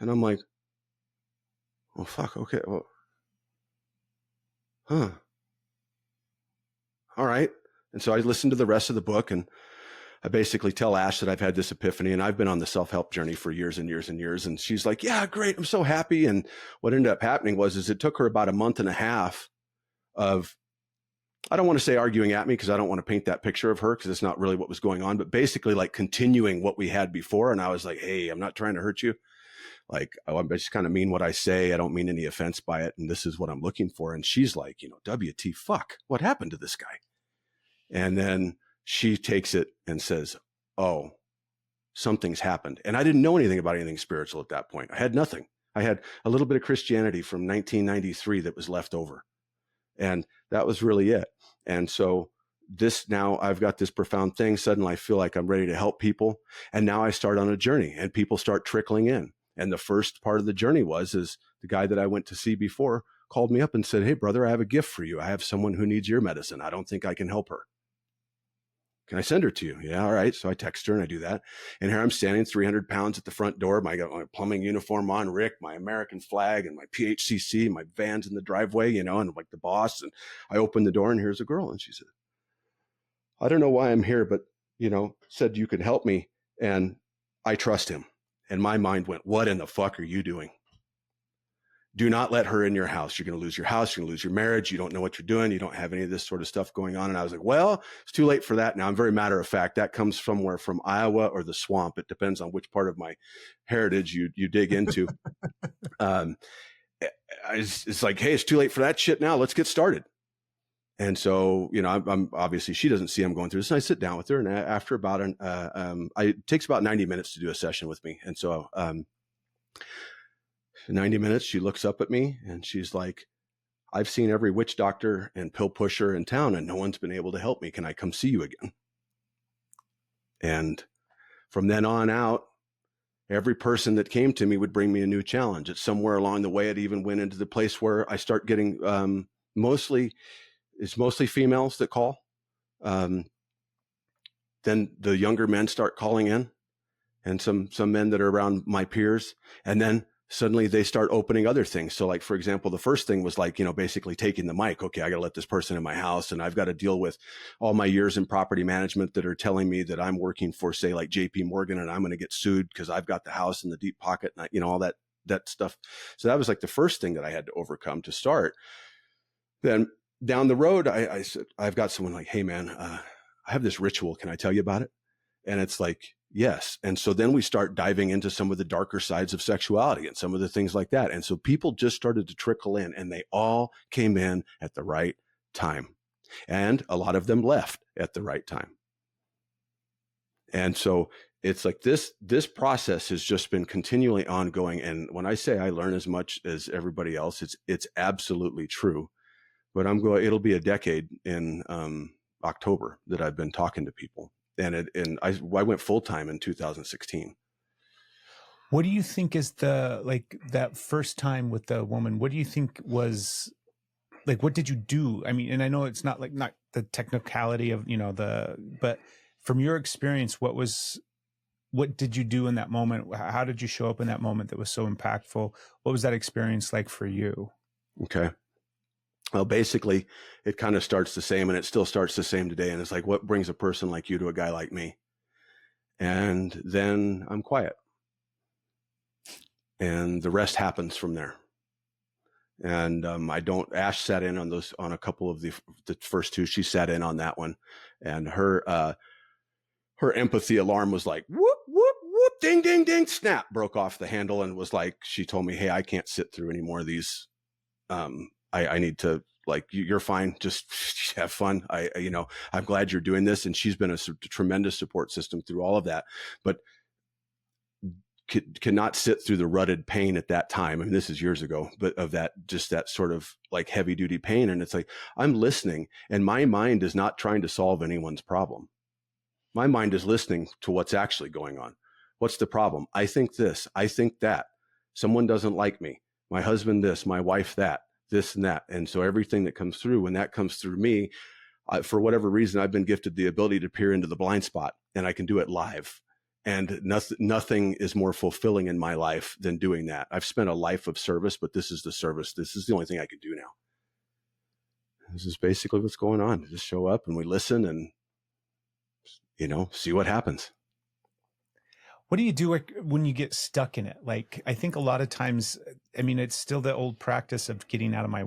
and I'm like, oh, fuck, okay. Well, all right. And so I listened to the rest of the book, and I basically tell Ash that I've had this epiphany, and I've been on the self-help journey for years and years and years. And she's like, yeah, great. I'm so happy. And what ended up happening is it took her about a month and a half of, I don't want to say arguing at me because I don't want to paint that picture of her because it's not really what was going on, but basically like continuing what we had before. And I was like, hey, I'm not trying to hurt you. Like, I just kind of mean what I say. I don't mean any offense by it. And this is what I'm looking for. And she's like, WT, fuck, what happened to this guy? And then she takes it and says, oh, something's happened. And I didn't know anything about anything spiritual at that point. I had nothing. I had a little bit of Christianity from 1993 that was left over. And that was really it. And so now I've got this profound thing. Suddenly I feel like I'm ready to help people. And now I start on a journey, and people start trickling in. And the first part of the journey is the guy that I went to see before called me up and said, hey, brother, I have a gift for you. I have someone who needs your medicine. I don't think I can help her. Can I send her to you? Yeah, all right. So I text her and I do that. And here I'm standing 300 pounds at the front door. I got my plumbing uniform on, Rick, my American flag, and my PHCC, my van's in the driveway, and I'm like the boss. And I open the door, and here's a girl. And she said, I don't know why I'm here, but, said you could help me. And I trust him. And my mind went, what in the fuck are you doing? Do not let her in your house. You're going to lose your house. You're going to lose your marriage. You don't know what you're doing. You don't have any of this sort of stuff going on. And I was like, well, it's too late for that now. I'm very matter of fact. That comes somewhere from Iowa or the swamp. It depends on which part of my heritage you dig into. It's like, hey, it's too late for that shit now. Let's get started. And so, I'm obviously, she doesn't see I'm going through this. And I sit down with her, and after about it takes about 90 minutes to do a session with me. And so, 90 minutes, she looks up at me and she's like, I've seen every witch doctor and pill pusher in town, and no one's been able to help me. Can I come see you again? And from then on out, every person that came to me would bring me a new challenge. It's somewhere along the way, it even went into the place where I start getting mostly females that call. Um, then the younger men start calling in, and some men that are around my peers, and then suddenly they start opening other things. So like, for example, the first thing was like, basically taking the mic. Okay, I got to let this person in my house, and I've got to deal with all my years in property management that are telling me that I'm working for, say, like JP Morgan, and I'm going to get sued because I've got the house in the deep pocket, and all that stuff. So that was like the first thing that I had to overcome to start. Then down the road, I said, I've got someone like, hey man, I have this ritual. Can I tell you about it? And it's like, yes. And so then we start diving into some of the darker sides of sexuality and some of the things like that. And so people just started to trickle in, and they all came in at the right time. And a lot of them left at the right time. And so it's like this process has just been continually ongoing. And when I say I learn as much as everybody else, it's absolutely true. But it'll be a decade in October that I've been talking to people. And I went full time in 2016. What do you think is that first time with the woman? What do you think was like? What did you do? I mean, and I know it's not the technicality of but from your experience, what did you do in that moment? How did you show up in that moment that was so impactful? What was that experience like for you? Okay. Well, basically, it kind of starts the same, and it still starts the same today. And it's like, what brings a person like you to a guy like me? And then I'm quiet. And the rest happens from there. And Ash sat in on a couple of the first two. She sat in on that one. And her empathy alarm was like, whoop, whoop, whoop, ding, ding, ding, snap, broke off the handle, and was like, she told me, hey, I can't sit through any more of these. I need to, like, you're fine. Just have fun. I'm glad you're doing this. And she's been a tremendous support system through all of that, but cannot sit through the rutted pain at that time. I mean, this is years ago, but of that sort of like heavy duty pain. And it's like, I'm listening, and my mind is not trying to solve anyone's problem. My mind is listening to what's actually going on. What's the problem? I think this, I think that. Someone doesn't like me. My husband this, my wife that. This and that. And so everything that comes through, when that comes through me, for whatever reason, I've been gifted the ability to peer into the blind spot, and I can do it live. And nothing is more fulfilling in my life than doing that. I've spent a life of service, but this is the service. This is the only thing I can do now. This is basically what's going on. Just show up and we listen and, see what happens. What do you do when you get stuck in it? Like, I think a lot of times, I mean, it's still the old practice of getting out of my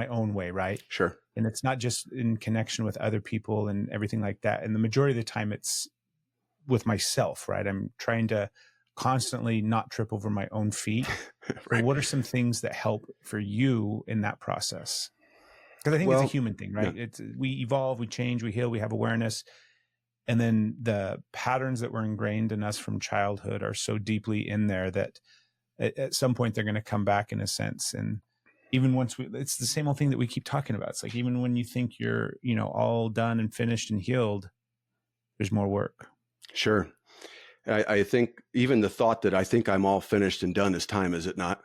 own way, right? Sure. And it's not just in connection with other people and everything like that. And the majority of the time it's with myself, right? I'm trying to constantly not trip over my own feet. Right. So what are some things that help for you in that process? Because I think it's a human thing, right? Yeah. We evolve, we change, we heal, we have awareness. And then the patterns that were ingrained in us from childhood are so deeply in there that at some point they're going to come back in a sense. And even once it's the same old thing that we keep talking about. It's like, even when you think you're, all done and finished and healed, there's more work. Sure. I think even the thought that I think I'm all finished and done is time, is it not?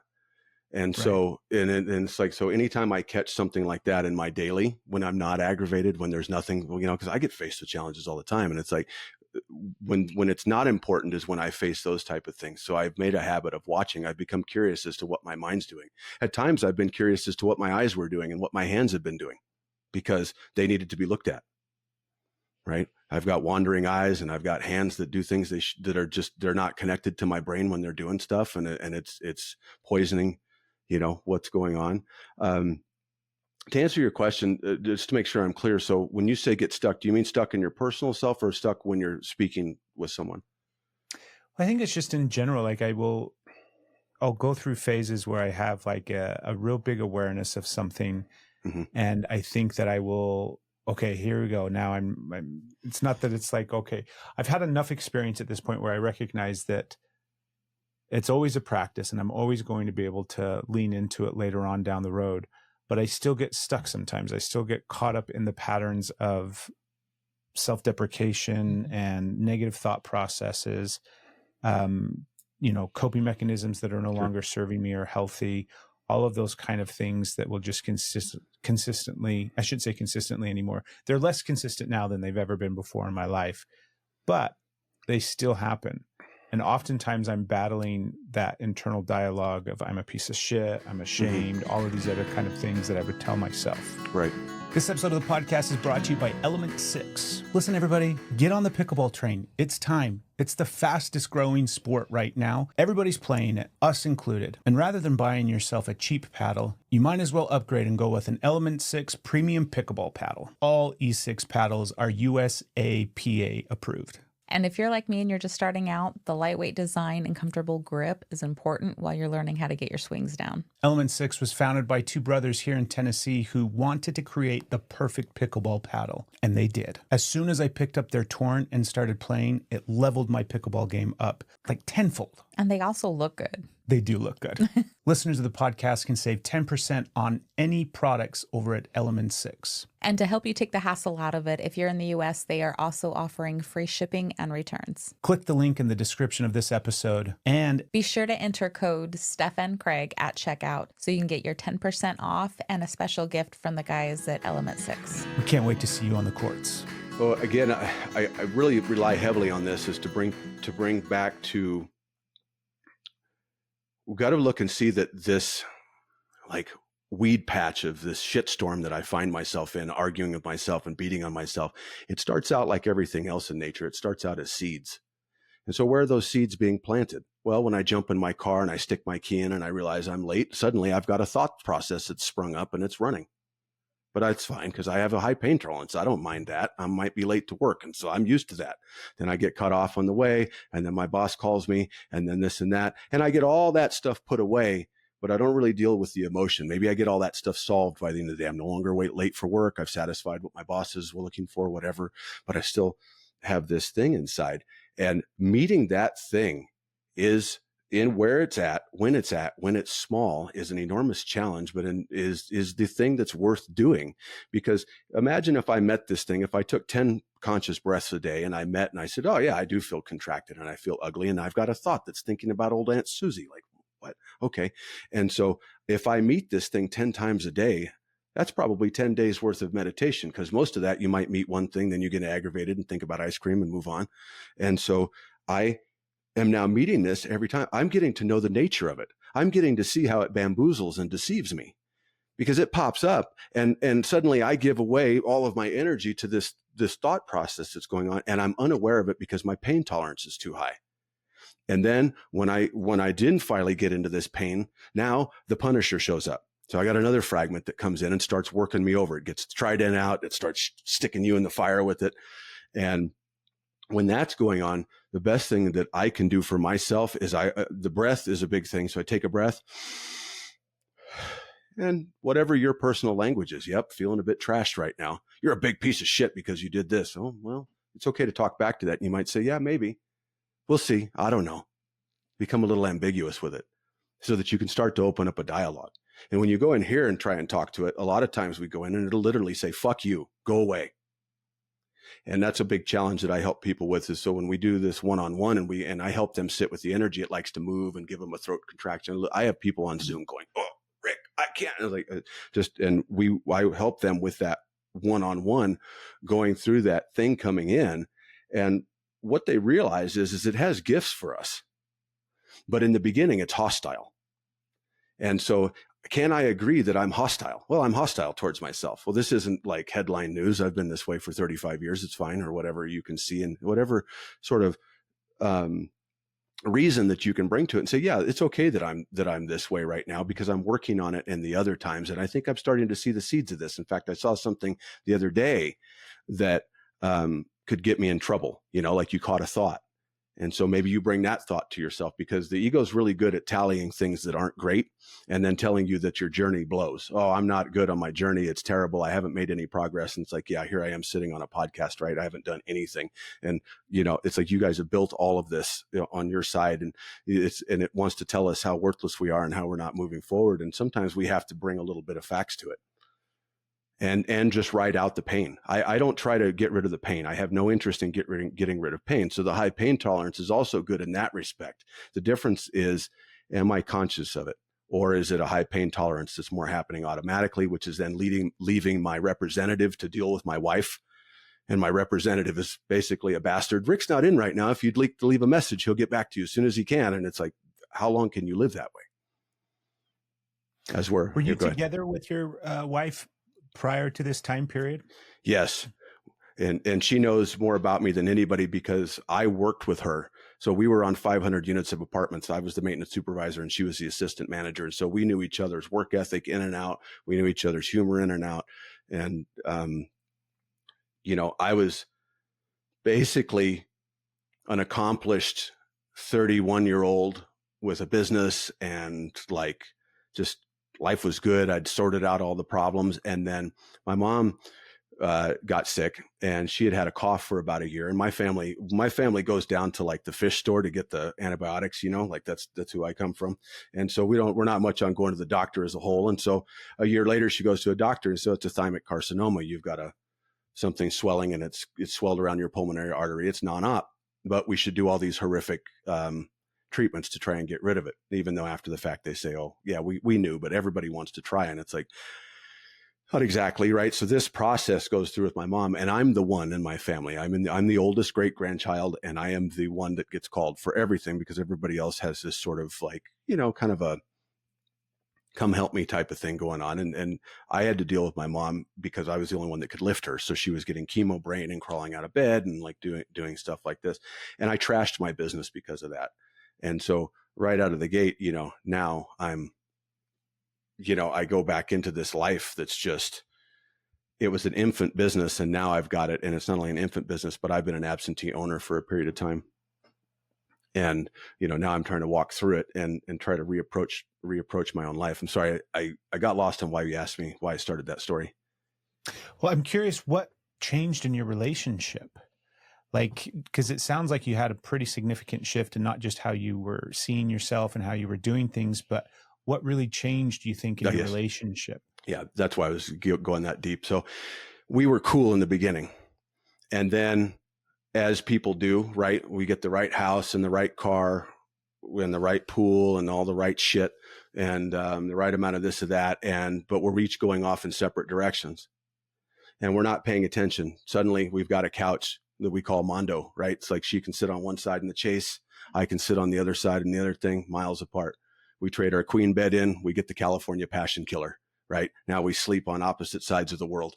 And right. So, and it's like, so anytime I catch something like that in my daily, when I'm not aggravated, when there's nothing, because I get faced with challenges all the time. And it's like, when it's not important is when I face those type of things. So I've made a habit of watching. I've become curious as to what my mind's doing. At times I've been curious as to what my eyes were doing and what my hands have been doing, because they needed to be looked at. Right. I've got wandering eyes, and I've got hands that do things that are they're not connected to my brain when they're doing stuff. And it's poisoning, what's going on. To answer your question, just to make sure I'm clear. So when you say get stuck, do you mean stuck in your personal self, or stuck when you're speaking with someone? I think it's just in general. Like I'll go through phases where I have like a real big awareness of something. Mm-hmm. And I think that I will, okay, here we go. Now it's not that it's like, okay, I've had enough experience at this point where I recognize that it's always a practice, and I'm always going to be able to lean into it later on down the road. But I still get stuck sometimes. I still get caught up in the patterns of self-deprecation and negative thought processes, coping mechanisms that are no longer serving me or healthy, all of those kind of things that will just consistently, I shouldn't say consistently anymore. They're less consistent now than they've ever been before in my life, but they still happen. And oftentimes I'm battling that internal dialogue of I'm a piece of shit, I'm ashamed, all of these other kind of things that I would tell myself. Right. This episode of the podcast is brought to you by Element 6. Listen, everybody, get on the pickleball train. It's time. It's the fastest growing sport right now. Everybody's playing it, us included. And rather than buying yourself a cheap paddle, you might as well upgrade and go with an Element 6 premium pickleball paddle. All E6 paddles are U.S.A. PA approved. And if you're like me and you're just starting out, the lightweight design and comfortable grip is important while you're learning how to get your swings down. Element 6 was founded by two brothers here in Tennessee who wanted to create the perfect pickleball paddle, and they did. As soon as I picked up their torrent and started playing, it leveled my pickleball game up like tenfold. And they also look good. They do look good. Listeners of the podcast can save 10% on any products over at Element 6. And to help you take the hassle out of it, if you're in the U.S., they are also offering free shipping and returns. Click the link in the description of this episode and be sure to enter code Steph Craig at checkout so you can get your 10% off and a special gift from the guys at Element 6. we can't wait to see you on the courts. Well, again, I really rely heavily on this is to bring back to, we've got to look and see that this like weed patch of this shitstorm that I find myself in, arguing with myself and beating on myself, it starts out like everything else in nature. It starts out as seeds. And so where are those seeds being planted? Well, when I jump in my car and I stick my key in and I realize I'm late, suddenly I've got a thought process that's sprung up and it's running. But that's fine because I have a high pain tolerance. I don't mind that. I might be late to work. And so I'm used to that. Then I get cut off on the way. And then my boss calls me and then this and that. And I get all that stuff put away, but I don't really deal with the emotion. Maybe I get all that stuff solved by the end of the day. I'm no longer late for work. I've satisfied what my bosses were looking for, whatever, but I still have this thing inside. And meeting that thing is in where it's at, when it's small, is an enormous challenge, but is the thing that's worth doing. Because imagine if I met this thing, if I took 10 conscious breaths a day and I met and I said, oh yeah, I do feel contracted and I feel ugly. And I've got a thought that's thinking about old Aunt Susie. Like, what? Okay. And so if I meet this thing 10 times a day, that's probably 10 days worth of meditation, because most of that you might meet one thing, then you get aggravated and think about ice cream and move on. And so I am now meeting this every time. I'm getting to know the nature of it. I'm getting to see how it bamboozles and deceives me, because it pops up and suddenly I give away all of my energy to this thought process that's going on, and I'm unaware of it because my pain tolerance is too high. And then when I didn't finally get into this pain, now the Punisher shows up. So I got another fragment that comes in and starts working me over. It gets the trident out. It starts sticking you in the fire with it. And when that's going on, the best thing that I can do for myself is the breath is a big thing. So I take a breath and whatever your personal language is. Yep. Feeling a bit trashed right now. You're a big piece of shit because you did this. Oh, well, it's okay to talk back to that. And you might say, yeah, maybe. We'll see. I don't know. Become a little ambiguous with it so that you can start to open up a dialogue. And when you go in here and try and talk to it, a lot of times we go in and it'll literally say, fuck you, go away. And that's a big challenge that I help people with, is so when we do this one-on-one and I help them sit with the energy, it likes to move and give them a throat contraction. I have people on Zoom going, oh, Rick, I can't. I help them with that one-on-one, going through that thing coming in. And what they realize is it has gifts for us, but in the beginning it's hostile. And so can I agree that I'm hostile? Well, I'm hostile towards myself. Well, this isn't like headline news. I've been this way for 35 years. It's fine, or whatever you can see, and whatever sort of reason that you can bring to it and say, yeah, it's okay that I'm this way right now because I'm working on it in the other times. And I think I'm starting to see the seeds of this. In fact, I saw something the other day that could get me in trouble, like you caught a thought. And so maybe you bring that thought to yourself, because the ego is really good at tallying things that aren't great and then telling you that your journey blows. Oh, I'm not good on my journey. It's terrible. I haven't made any progress. And it's like, yeah, here I am sitting on a podcast, right? I haven't done anything. And, it's like you guys have built all of this on your side, and it wants to tell us how worthless we are and how we're not moving forward. And sometimes we have to bring a little bit of facts to it. And just ride out the pain. I don't try to get rid of the pain. I have no interest in getting rid of pain. So the high pain tolerance is also good in that respect. The difference is, am I conscious of it? or is it a high pain tolerance that's more happening automatically, which is then leaving my representative to deal with my wife. And my representative is basically a bastard. Rick's not in right now. If you'd like to leave a message, he'll get back to you as soon as he can. And it's like, how long can you live that way? Were you together with your wife prior to this time period? Yes. And she knows more about me than anybody because I worked with her. So we were on 500 units of apartments. I was the maintenance supervisor and she was the assistant manager. And so we knew each other's work ethic in and out. We knew each other's humor in and out. And, I was basically an accomplished 31-year-old with a business and like just life was good. I'd sorted out all the problems. And then my mom got sick and she had a cough for about a year. And my family goes down to like the fish store to get the antibiotics, like that's who I come from. And so we're not much on going to the doctor as a whole. And so a year later she goes to a doctor and so it's a thymic carcinoma. You've got something swelling and it's swelled around your pulmonary artery. It's non-op, but we should do all these horrific treatments to try and get rid of it. Even though after the fact they say, oh yeah, we knew, but everybody wants to try. And it's like, not exactly, right? So this process goes through with my mom, and I'm the one in my family. I'm the oldest great grandchild, and I am the one that gets called for everything because everybody else has this sort of like, kind of a come help me type of thing going on. And I had to deal with my mom because I was the only one that could lift her. So she was getting chemo brain and crawling out of bed and like doing stuff like this. And I trashed my business because of that. And so right out of the gate, now I'm, I go back into this life that's just, it was an infant business and now I've got it. And it's not only an infant business, but I've been an absentee owner for a period of time. And, now I'm trying to walk through it and try to reapproach my own life. I'm sorry. I got lost on why you asked me why I started that story. Well, I'm curious what changed in your relationship? Like, because it sounds like you had a pretty significant shift in not just how you were seeing yourself and how you were doing things, but what really changed, do you think, in your relationship? Yeah, that's why I was going that deep. So we were cool in the beginning. And then as people do, right, we get the right house and the right car and the right pool and all the right shit and the right amount of this or that. But we're each going off in separate directions and we're not paying attention. Suddenly we've got a couch that we call Mondo, right? It's like she can sit on one side in the chase. I can sit on the other side in the other thing, miles apart. We trade our queen bed in, we get the California passion killer, right? Now we sleep on opposite sides of the world.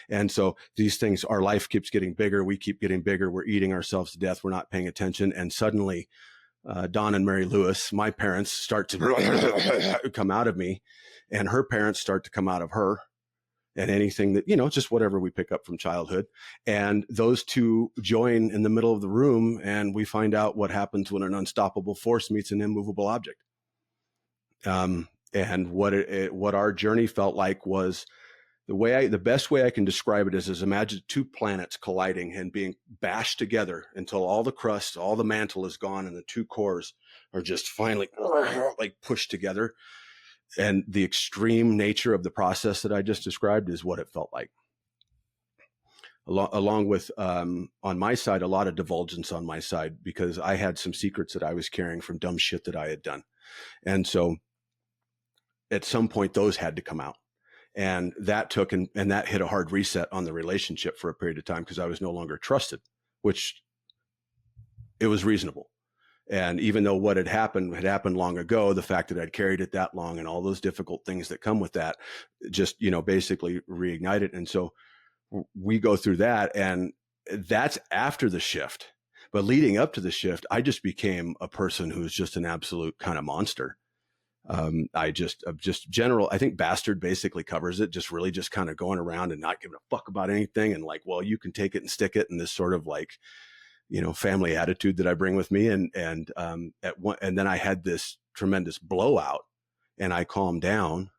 And so these things, our life keeps getting bigger. We keep getting bigger. We're eating ourselves to death. We're not paying attention. And suddenly, Don and Mary Lewis, my parents, start to come out of me and her parents start to come out of her and anything that, just whatever we pick up from childhood. And those two join in the middle of the room and we find out what happens when an unstoppable force meets an immovable object. And what our journey felt like was the best way I can describe it is imagine two planets colliding and being bashed together until all the crust, all the mantle is gone and the two cores are just finally like pushed together. And the extreme nature of the process that I just described is what it felt like. Along with, on my side, a lot of divulgence on my side because I had some secrets that I was carrying from dumb shit that I had done. And so at some point those had to come out. And that took, and that hit a hard reset on the relationship for a period of time because I was no longer trusted, which it was reasonable. And even though what had happened long ago, the fact that I'd carried it that long and all those difficult things that come with that just, basically reignited. And so we go through that and that's after the shift. But leading up to the shift, I just became a person who's just an absolute kind of monster. I think bastard basically covers it, just really just kind of going around and not giving a fuck about anything. And like, well, you can take it and stick it in this sort of like, family attitude that I bring with me. And then I had this tremendous blowout and I calmed down.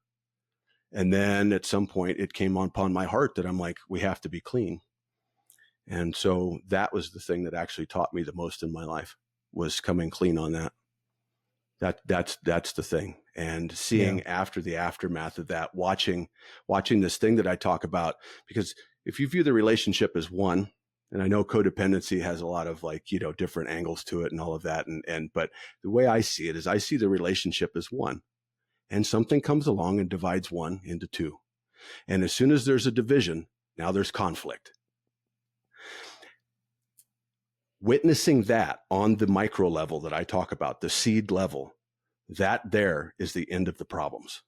And then at some point it came upon my heart that I'm like, we have to be clean. And so that was the thing that actually taught me the most in my life was coming clean on that. That's the thing. And seeing after the aftermath of that, watching this thing that I talk about, because if you view the relationship as one, and I know codependency has a lot of like, different angles to it and all of that. But the way I see it is I see the relationship as one. and something comes along and divides one into two. And as soon as there's a division, now there's conflict. Witnessing that on the micro level that I talk about, the seed level, that there is the end of the problems.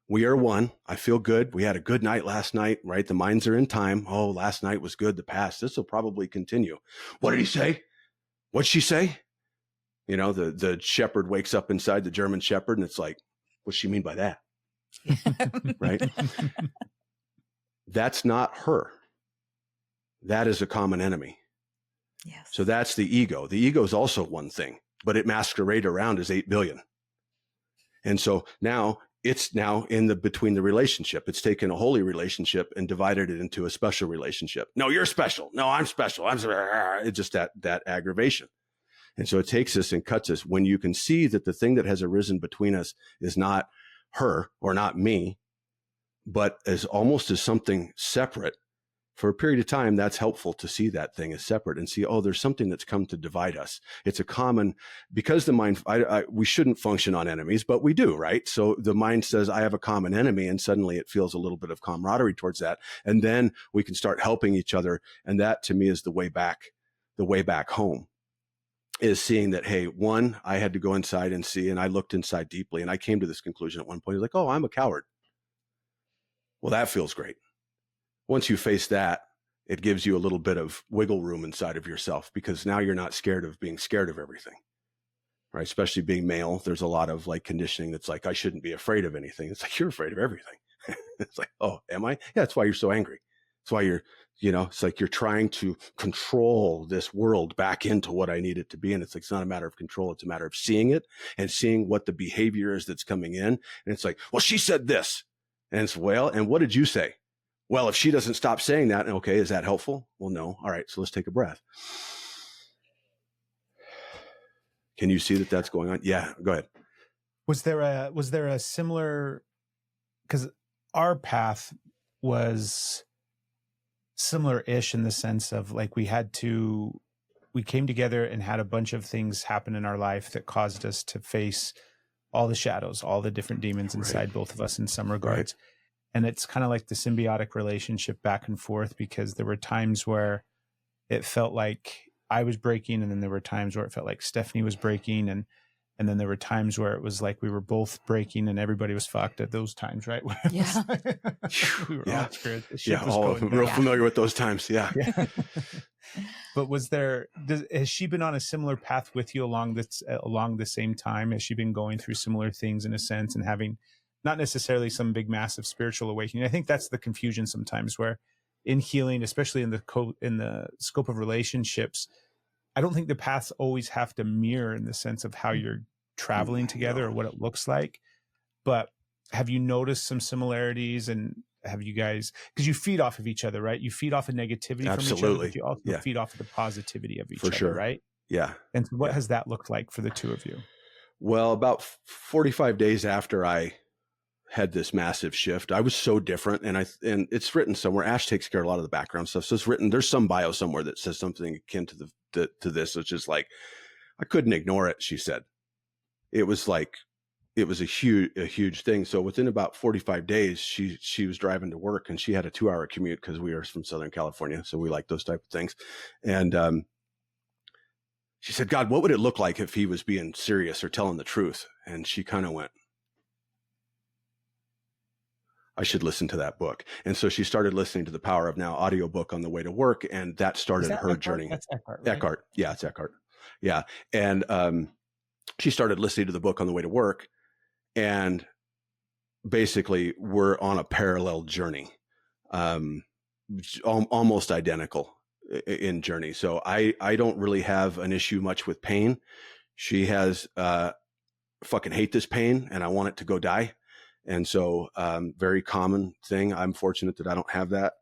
We are one. I feel good. We had a good night last night, right? The minds are in time. Oh, last night was good. The past. This will probably continue. What did he say? What'd she say? You know, the shepherd wakes up inside the German shepherd and it's like, what's she mean by that? Right? That's not her. That is a common enemy. Yes. So that's the ego. The ego is also one thing, but it masquerades around as 8 billion. And so now it's now between the relationship. It's taken a holy relationship and divided it into a special relationship. No, you're special. No, I'm special. It's just that aggravation. And so it takes us and cuts us when you can see that the thing that has arisen between us is not her or not me, but as almost as something separate. For a period of time, that's helpful to see that thing as separate and see, oh, there's something that's come to divide us. It's a common, because the mind, we shouldn't function on enemies, but we do, right? So the mind says, I have a common enemy, and suddenly it feels a little bit of camaraderie towards that. And then we can start helping each other. And that to me is the way back home, is seeing that, hey, one, I had to go inside and see, and I looked inside deeply, and I came to this conclusion at one point, like, oh, I'm a coward. Well, that feels great. Once you face that, it gives you a little bit of wiggle room inside of yourself, because now you're not scared of being scared of everything, right? Especially being male, there's a lot of like conditioning that's like, I shouldn't be afraid of anything. It's like, you're afraid of everything. It's like, oh, am I? Yeah, that's why you're so angry. That's why you're, it's like you're trying to control this world back into what I need it to be. And it's like, it's not a matter of control. It's a matter of seeing it and seeing what the behavior is that's coming in. And it's like, well, she said this. And it's, well, and what did you say? Well, if she doesn't stop saying that, okay, is that helpful? Well, no. All right, so let's take a breath. Can you see that that's going on? Yeah, go ahead. Was there a similar, because our path was similar-ish in the sense of like we came together and had a bunch of things happen in our life that caused us to face all the shadows, all the different demons inside both of us in some regards. Right. And it's kind of like the symbiotic relationship back and forth, because there were times where it felt like I was breaking, and then there were times where it felt like Stephanie was breaking, and then there were times where it was like we were both breaking and everybody was fucked at those times, right? Yeah. We were all screwed. Real familiar with those times. Yeah. But has she been on a similar path with you along the same time? Has she been going through similar things in a sense and having not necessarily some big, massive spiritual awakening? I think that's the confusion sometimes, where in healing, especially in the scope of relationships, I don't think the paths always have to mirror in the sense of how you're traveling together or what it looks like. But have you noticed some similarities, and have you guys, because you feed off of each other, right? You feed off of negativity from each other, but you also feed off of the positivity of each other, right? Yeah. And so what has that looked like for the two of you? Well, about 45 days after I had this massive shift, I was so different, and it's written somewhere. Ash takes care of a lot of the background stuff, so it's written. There's some bio somewhere that says something akin to this, which is like, I couldn't ignore it. She said, it was like, it was a huge thing. So within about 45 days, she was driving to work, and she had a 2-hour commute because we are from Southern California, so we like those type of things. And she said, God, what would it look like if he was being serious or telling the truth? And she kind of went, I should listen to that book. And so she started listening to the Power of Now audiobook on the way to work. And that started her journey. That's Eckhart, right? Eckhart. Yeah, it's Eckhart. Yeah. And she started listening to the book on the way to work. And basically we're on a parallel journey, almost identical in journey. So I don't really have an issue much with pain. She has fucking hate this pain, and I want it to go die. And so, very common thing. I'm fortunate that I don't have that.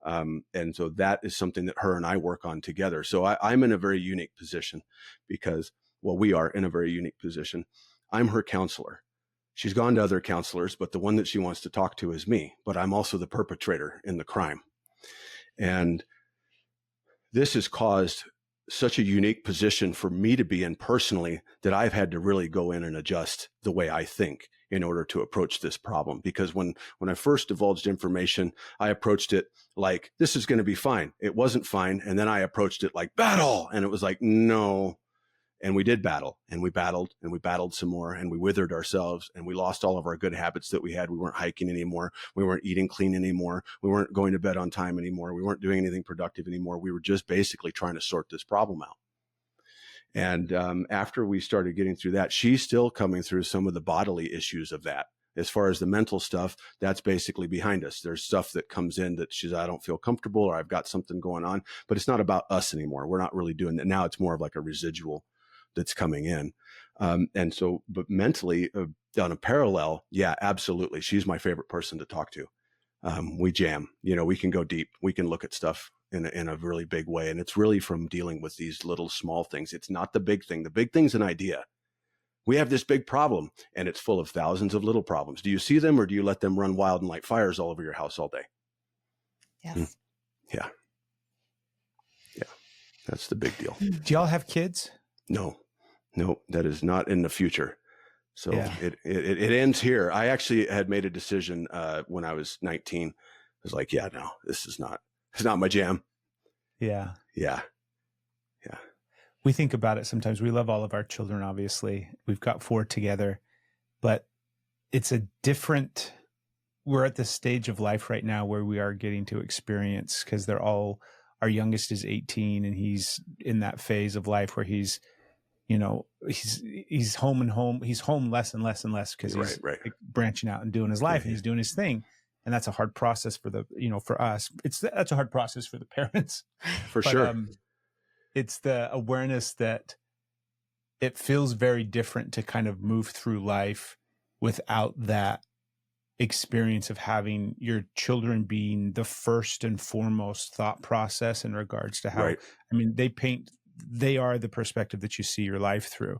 And so that is something that her and I work on together. So I'm in a very unique position because, well, we are in a very unique position. I'm her counselor. She's gone to other counselors, but the one that she wants to talk to is me, but I'm also the perpetrator in the crime. And this has caused such a unique position for me to be in personally that I've had to really go in and adjust the way I think in order to approach this problem. Because when I first divulged information, I approached it like, this is going to be fine. It wasn't fine. And then I approached it like battle. And it was like, no. And we did battle, and we battled some more, and we withered ourselves, and we lost all of our good habits that we had. We weren't hiking anymore. We weren't eating clean anymore. We weren't going to bed on time anymore. We weren't doing anything productive anymore. We were just basically trying to sort this problem out. And after we started getting through that, she's still coming through some of the bodily issues of that. As far as the mental stuff, that's basically behind us. There's stuff that comes in that she's, I don't feel comfortable, or I've got something going on, but it's not about us anymore. We're not really doing that. Now it's more of like a residual that's coming in. And so, but mentally, on a parallel, yeah, absolutely. She's my favorite person to talk to. We jam, we can go deep. We can look at stuff in a really big way. And it's really from dealing with these little small things. It's not the big thing. The big thing's an idea. We have this big problem, and it's full of thousands of little problems. Do you see them, or do you let them run wild and light fires all over your house all day? Yes. Yeah. That's the big deal. Do y'all have kids? No, that is not in the future. So Yeah. it ends here. I actually had made a decision when I was 19. I was like, yeah, no, it's not my jam. Yeah. Yeah. We think about it sometimes. We love all of our children, obviously. We've got 4 together, but it's we're at this stage of life right now where we are getting to experience, because our youngest is 18, and he's in that phase of life where he's home. He's home less and less and less, because he's right. branching out and doing his life, and he's doing his thing. And that's a hard process for us. That's a hard process for the parents. For sure. It's the awareness that it feels very different to kind of move through life without that experience of having your children being the first and foremost thought process in regards to how, Right. I mean, they are the perspective that you see your life through.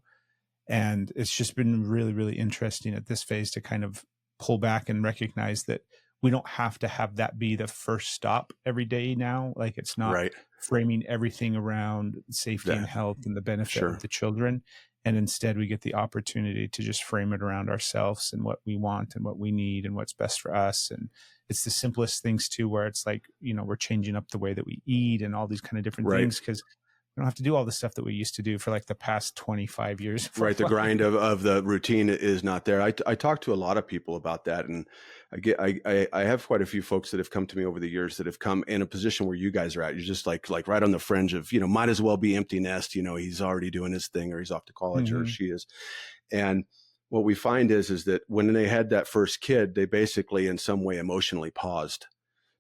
And it's just been really, really interesting at this phase to kind of pull back and recognize that we don't have to have that be the first stop every day now. Like, it's not Right. framing everything around safety and health and the benefit of the children. And instead we get the opportunity to just frame it around ourselves and what we want and what we need and what's best for us. And it's the simplest things too, where it's like, we're changing up the way that we eat and all these kind of different things, because we don't have to do all the stuff that we used to do for like the past 25 years. Right. The grind of the routine is not there. I talk to a lot of people about that. And I have quite a few folks that have come to me over the years that have come in a position where you guys are at. You're just like right on the fringe of, might as well be empty nest. He's already doing his thing, or he's off to college, or she is. And what we find is that when they had that first kid, they basically in some way emotionally paused,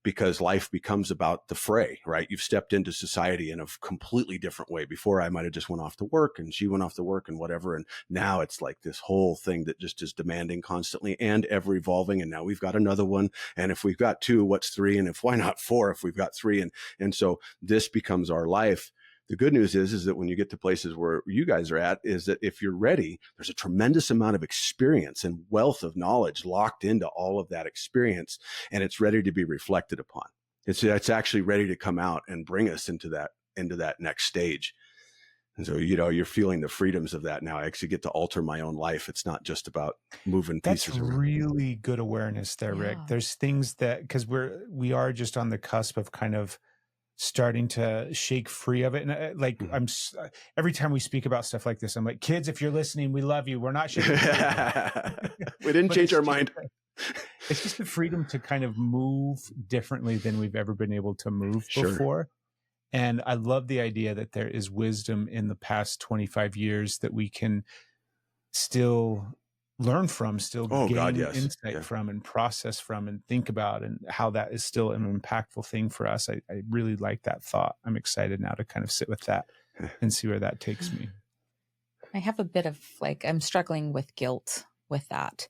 because life becomes about the fray, right? You've stepped into society in a completely different way. Before, I might have just went off to work, and she went off to work and whatever. And now it's like this whole thing that just is demanding constantly and ever evolving. And now we've got another one. And if we've got 2, what's 3? And why not 4 if we've got 3? And so this becomes our life. The good news is that when you get to places where you guys are at, is that if you're ready, there's a tremendous amount of experience and wealth of knowledge locked into all of that experience, and it's ready to be reflected upon. It's actually ready to come out and bring us into that next stage. And so, you're feeling the freedoms of that now. I actually get to alter my own life. It's not just about moving pieces around. That's really good awareness there, Rick. There's things that, because we are just on the cusp of kind of starting to shake free of it. And every time we speak about stuff like this, I'm like, kids, if you're listening, we love you. We're not shaking We didn't change our mind. It's just the freedom to kind of move differently than we've ever been able to move before. And I love the idea that there is wisdom in the past 25 years that we can still learn from, gain insight from, and process from, and think about, and how that is still an impactful thing for us. I really like that thought. I'm excited now to kind of sit with that and see where that takes me. I have a bit of I'm struggling with guilt with that.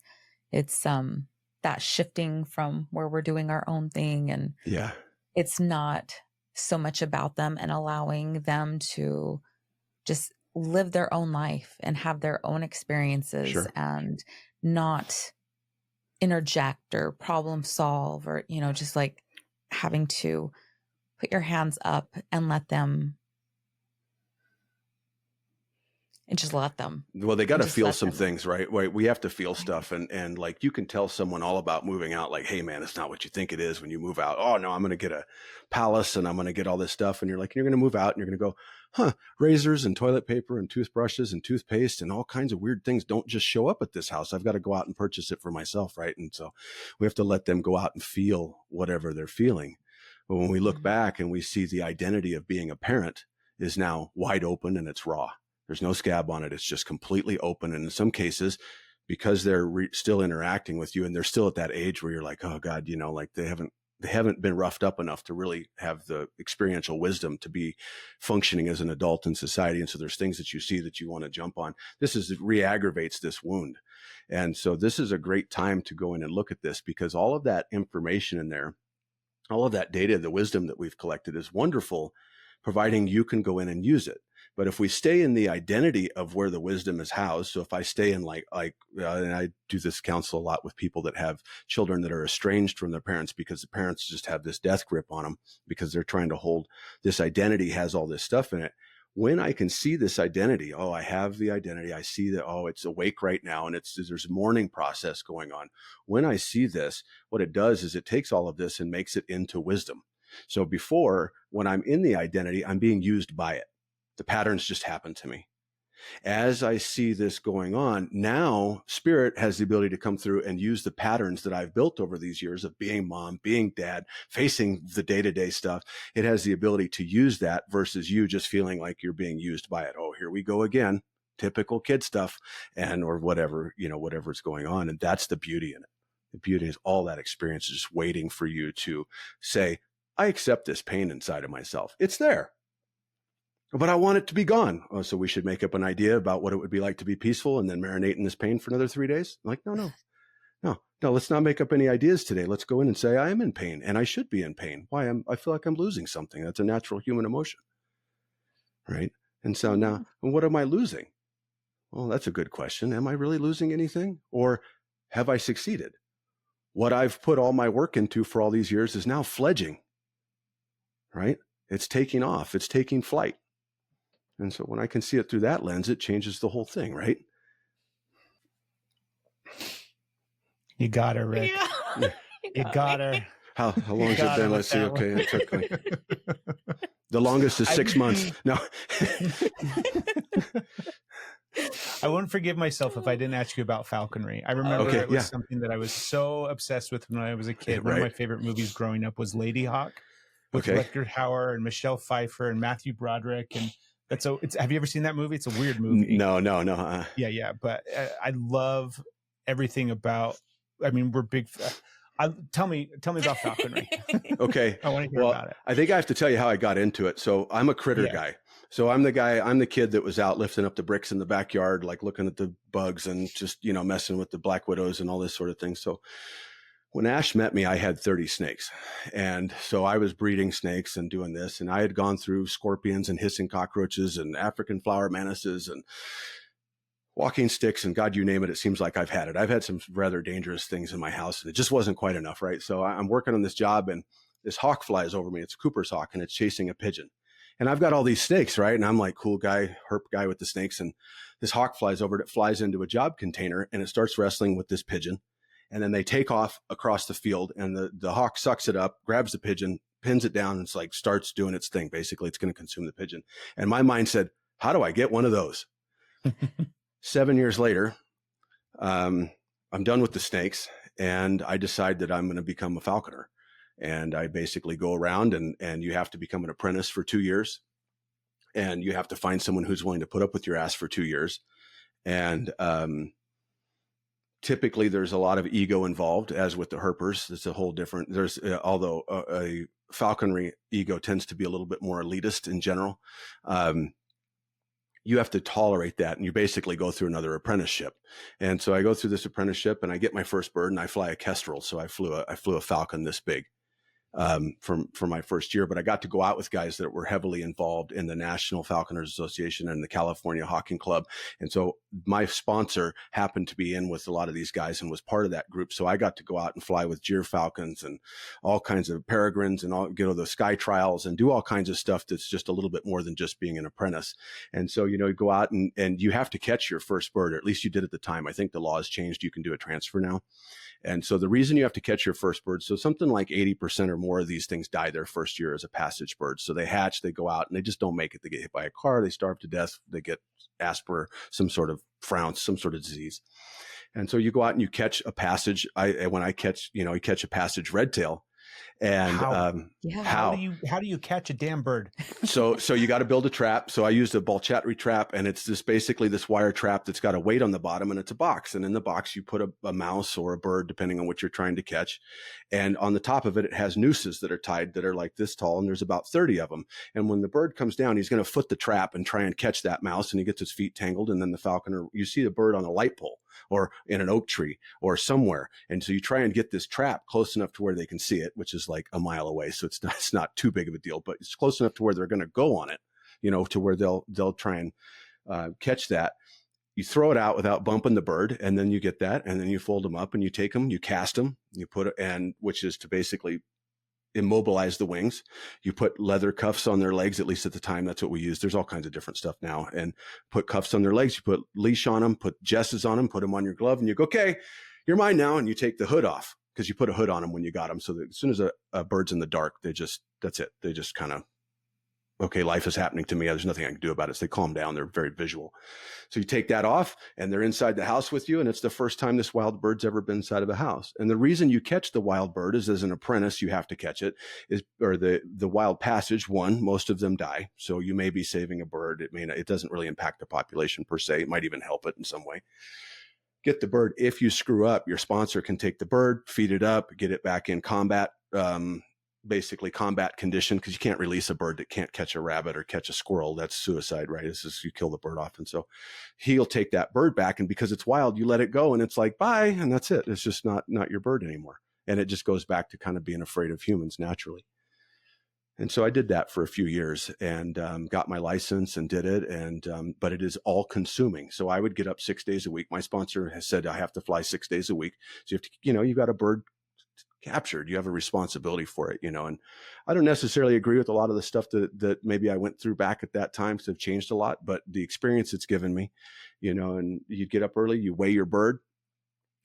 It's that shifting from where we're doing our own thing, and it's not so much about them, and allowing them to just live their own life and have their own experiences, and not interject or problem solve, or, just like having to put your hands up and let them and just let them. Well, they got And to just feel let some them. things, right? We have to feel stuff. And like, you can tell someone all about moving out, like, hey man, it's not what you think it is when you move out. Oh no, I'm going to get a palace and I'm going to get all this stuff. And you're like, you're going to move out and you're going to go, huh, razors and toilet paper and toothbrushes and toothpaste and all kinds of weird things don't just show up at this house. I've got to go out and purchase it for myself. Right. And so we have to let them go out and feel whatever they're feeling. But when we look back and we see the identity of being a parent is now wide open and it's raw. There's no scab on it. It's just completely open. And in some cases, because they're still interacting with you and they're still at that age where you're like, oh God, like they haven't been roughed up enough to really have the experiential wisdom to be functioning as an adult in society. And so there's things that you see that you want to jump on. Re-aggravates this wound. And so this is a great time to go in and look at this, because all of that information in there, all of that data, the wisdom that we've collected is wonderful, providing you can go in and use it. But if we stay in the identity of where the wisdom is housed, so if I stay in and I do this counsel a lot with people that have children that are estranged from their parents because the parents just have this death grip on them because they're trying to hold this identity, has all this stuff in it. When I can see this identity, oh, I have the identity. I see that, oh, it's awake right now and there's a mourning process going on. When I see this, what it does is it takes all of this and makes it into wisdom. So before, when I'm in the identity, I'm being used by it. The patterns just happen to me. As I see this going on, now spirit has the ability to come through and use the patterns that I've built over these years of being mom, being dad, facing the day-to-day stuff. It has the ability to use that versus you just feeling like you're being used by it. Oh, here we go again. Typical kid stuff or whatever, whatever's going on. And that's the beauty in it. The beauty is all that experience is just waiting for you to say, I accept this pain inside of myself. It's there, but I want it to be gone. Oh, so we should make up an idea about what it would be like to be peaceful and then marinate in this pain for another 3 days? Like, no, let's not make up any ideas today. Let's go in and say, I am in pain and I should be in pain. Why? I feel like I'm losing something. That's a natural human emotion. Right. And so now, what am I losing? Well, that's a good question. Am I really losing anything? Or have I succeeded? What I've put all my work into for all these years is now fledging. Right. It's taking off. It's taking flight. And so when I can see it through that lens, it changes the whole thing, right? You got her, Rick. Yeah. You got her. How long has it been? Let's see. Okay. It took the longest is 6 months. No. I wouldn't forgive myself if I didn't ask you about Falconry. I remember it was something that I was so obsessed with when I was a kid. One of my favorite movies growing up was Lady Hawk with Rutger Hauer and Michelle Pfeiffer and Matthew Broderick. And have you ever seen that movie? It's a weird movie. No. Yeah. But I love everything about, we're big. Tell me about Falconry. Okay. I want to hear about it. I think I have to tell you how I got into it. So I'm a critter guy. So I'm the kid that was out lifting up the bricks in the backyard, like looking at the bugs and just, messing with the black widows and all this sort of thing. So when Ash met me, I had 30 snakes. And so I was breeding snakes and doing this. And I had gone through scorpions and hissing cockroaches and African flower manises and walking sticks and God, you name it. It seems like I've had it. I've had some rather dangerous things in my house and it just wasn't quite enough. Right. So I'm working on this job and this hawk flies over me. It's a Cooper's hawk and it's chasing a pigeon. And I've got all these snakes, right? And I'm like, cool guy, herp guy with the snakes. And this hawk flies over, it flies into a job container and it starts wrestling with this pigeon. And then they take off across the field and the hawk sucks it up, grabs the pigeon, pins it down, and it's like starts doing its thing. Basically, it's going to consume the pigeon. And my mind said, how do I get one of those? 7 years later, I'm done with the snakes and I decide that I'm going to become a falconer. And I basically go around and you have to become an apprentice for 2 years. And you have to find someone who's willing to put up with your ass for 2 years. And typically there's a lot of ego involved, as with the herpers. It's a whole different, although a falconry ego tends to be a little bit more elitist in general. You have to tolerate that and you basically go through another apprenticeship. And so I go through this apprenticeship and I get my first bird and I fly a kestrel. So I flew a falcon this big. for my first year, but I got to go out with guys that were heavily involved in the National Falconers Association and the California Hawking Club. And so my sponsor happened to be in with a lot of these guys and was part of that group. So I got to go out and fly with Gyr Falcons and all kinds of peregrines and all, the sky trials and do all kinds of stuff that's just a little bit more than just being an apprentice. And so, you go out and you have to catch your first bird, or at least you did at the time. I think the law has changed. You can do a transfer now. And so the reason you have to catch your first bird, so something like 80% or more of these things die their first year as a passage bird. So they hatch, they go out and they just don't make it. They get hit by a car, they starve to death, they get Asper, some sort of frown, some sort of disease. And so you go out and you catch a passage. When I catch, you catch a passage redtail. And how do you catch a damn bird? So you got to build a trap. So I used a Balchatry trap, and it's basically this wire trap that's got a weight on the bottom, and it's a box. And in the box, you put a mouse or a bird, depending on what you're trying to catch. And on the top of it, it has nooses that are tied that are like this tall, and there's about 30 of them. And when the bird comes down, he's going to foot the trap and try and catch that mouse, and he gets his feet tangled. And then the falconer, you see the bird on a light pole or in an oak tree or somewhere. And so you try and get this trap close enough to where they can see it, which is like a mile away. So it's not too big of a deal, but it's close enough to where they're going to go on it, to where they'll try and catch that. You throw it out without bumping the bird, and then you get that, and then you fold them up and you take them, you cast them, you put it, and which is to basically immobilize the wings. You put leather cuffs on their legs, at least at the time, that's what we used. There's all kinds of different stuff now, and put cuffs on their legs. You put leash on them, put jesses on them, put them on your glove, and you go, okay, you're mine now. And you take the hood off, because you put a hood on them when you got them. So that as soon as a bird's in the dark, that's it. They just kind of, okay, life is happening to me. There's nothing I can do about it. So they calm down. They're very visual. So you take that off, and they're inside the house with you. And it's the first time this wild bird's ever been inside of a house. And the reason you catch the wild bird is, as an apprentice, you have to catch it, or the wild passage. One, most of them die. So you may be saving a bird. It doesn't really impact the population per se. It might even help it in some way. Get the bird. If you screw up, your sponsor can take the bird, feed it up, get it back in combat, basically combat condition, because you can't release a bird that can't catch a rabbit or catch a squirrel. That's suicide, right? It's just, you kill the bird off. And so he'll take that bird back, and because it's wild, you let it go, and it's like, bye. And that's it. It's just not your bird anymore. And it just goes back to kind of being afraid of humans naturally. And so I did that for a few years, and got my license and did it. And but it is all consuming. So I would get up 6 days a week. My sponsor has said I have to fly 6 days a week. So you have to, you got a bird captured. You have a responsibility for it, and I don't necessarily agree with a lot of the stuff that maybe I went through back at that time, because they've changed a lot, but the experience it's given me, and you get up early, you weigh your bird.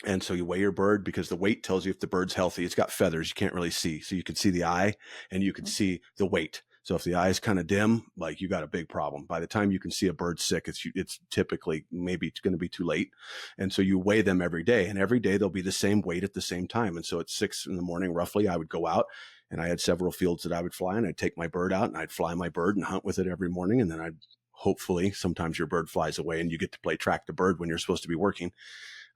And so you weigh your bird, because the weight tells you if the bird's healthy. It's got feathers. You can't really see. So you can see the eye, and you can see the weight. So if the eye is kind of dim, like, you got a big problem. By the time you can see a bird sick, it's typically maybe it's going to be too late. And so you weigh them every day, and every day they'll be the same weight at the same time. And so at 6 a.m, roughly, I would go out, and I had several fields that I would fly, and I'd take my bird out, and I'd fly my bird and hunt with it every morning. And then I'd hopefully, sometimes your bird flies away and you get to play track the bird when you're supposed to be working.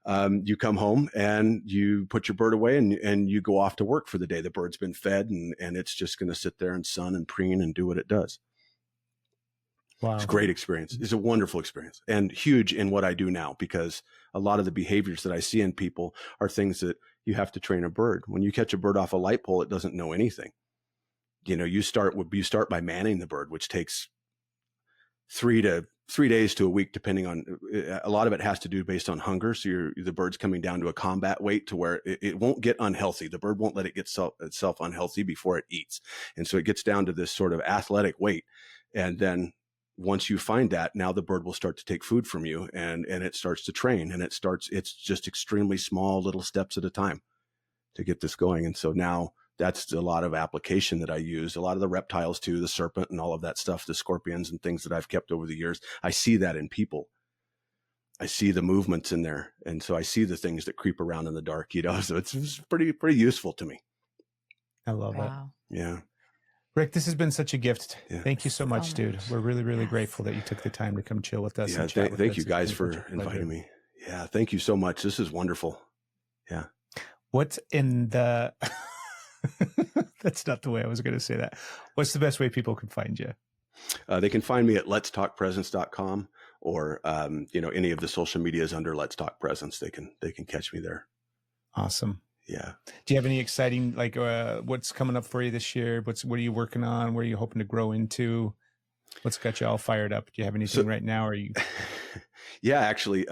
You come home and you put your bird away, and you go off to work for the day. The bird's been fed, and it's just going to sit there and sun and preen and do what it does. Wow. It's a great experience. It's a wonderful experience, and huge in what I do now, because a lot of the behaviors that I see in people are things that you have to train a bird. When you catch a bird off a light pole, it doesn't know anything. You start by manning the bird, which takes 3 days to a week, depending on, a lot of it has to do based on hunger. So the bird's coming down to a combat weight to where it won't get unhealthy. The bird won't let it get itself unhealthy before it eats. And so it gets down to this sort of athletic weight. And then once you find that, now the bird will start to take food from you, and it starts to train, and it's just extremely small little steps at a time to get this going. And so now that's a lot of application that I use. A lot of the reptiles too, the serpent and all of that stuff, the scorpions and things that I've kept over the years. I see that in people. I see the movements in there. And so I see the things that creep around in the dark, so it's pretty useful to me. I love it. Yeah. Rick, this has been such a gift. Yeah. Thank you so much, dude. We're really, really grateful that you took the time to come chill with us. Yeah, thank you guys for inviting me. Yeah, thank you so much. This is wonderful. Yeah. What's in the... That's not the way I was going to say that. What's the best way people can find you? They can find me at letstalkpresence.com, or, any of the social medias under Let's Talk Presence. They can catch me there. Awesome. Yeah. Do you have any exciting, like, what's coming up for you this year? What are you working on? Where are you hoping to grow into? What's got you all fired up? Do you have anything So right now? Or are you? yeah, actually,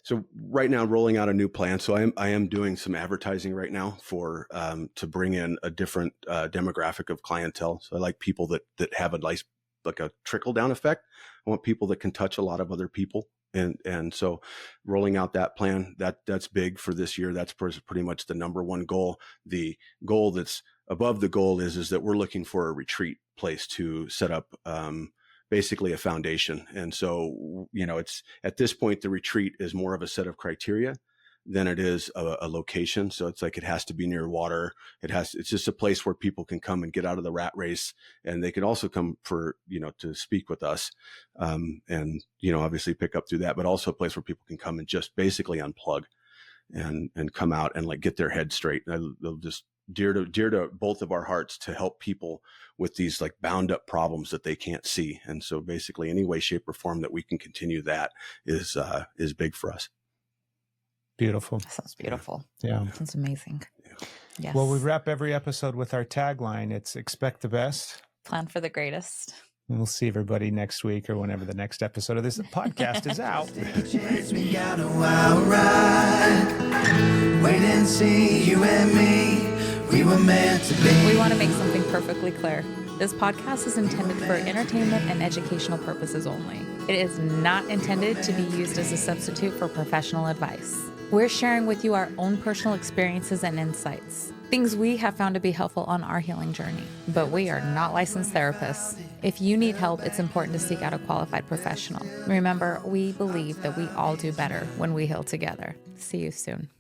so right now rolling out a new plan. So I am doing some advertising right now for to bring in a different demographic of clientele. So I like people that have a nice, like a trickle down effect. I want people that can touch a lot of other people. And so rolling out that plan, that's big for this year. That's pretty much the number one goal. The goal that's above the goal is that we're looking for a retreat place to set up basically a foundation. And so, it's at this point, the retreat is more of a set of criteria than it is a location. So it's like, it has to be near water. It's just a place where people can come and get out of the rat race. And they can also come for, to speak with us. And, obviously pick up through that, but also a place where people can come and just basically unplug and come out and like get their head straight. They'll just dear to both of our hearts to help people with these like bound up problems that they can't see. And so basically any way, shape or form that we can continue that is big for us. Beautiful. That sounds beautiful. Yeah. Sounds amazing. Yeah. Yes. Well, we wrap every episode with our tagline. It's expect the best. Plan for the greatest. And we'll see everybody next week or whenever the next episode of this podcast is out. We got a wild ride. Wait and see, you and me. We were meant to be. We want to make something perfectly clear. This podcast is intended for entertainment and educational purposes only. It is not intended to be used as a substitute for professional advice. We're sharing with you our own personal experiences and insights, things we have found to be helpful on our healing journey. But we are not licensed therapists. If you need help, it's important to seek out a qualified professional. Remember, we believe that we all do better when we heal together. See you soon.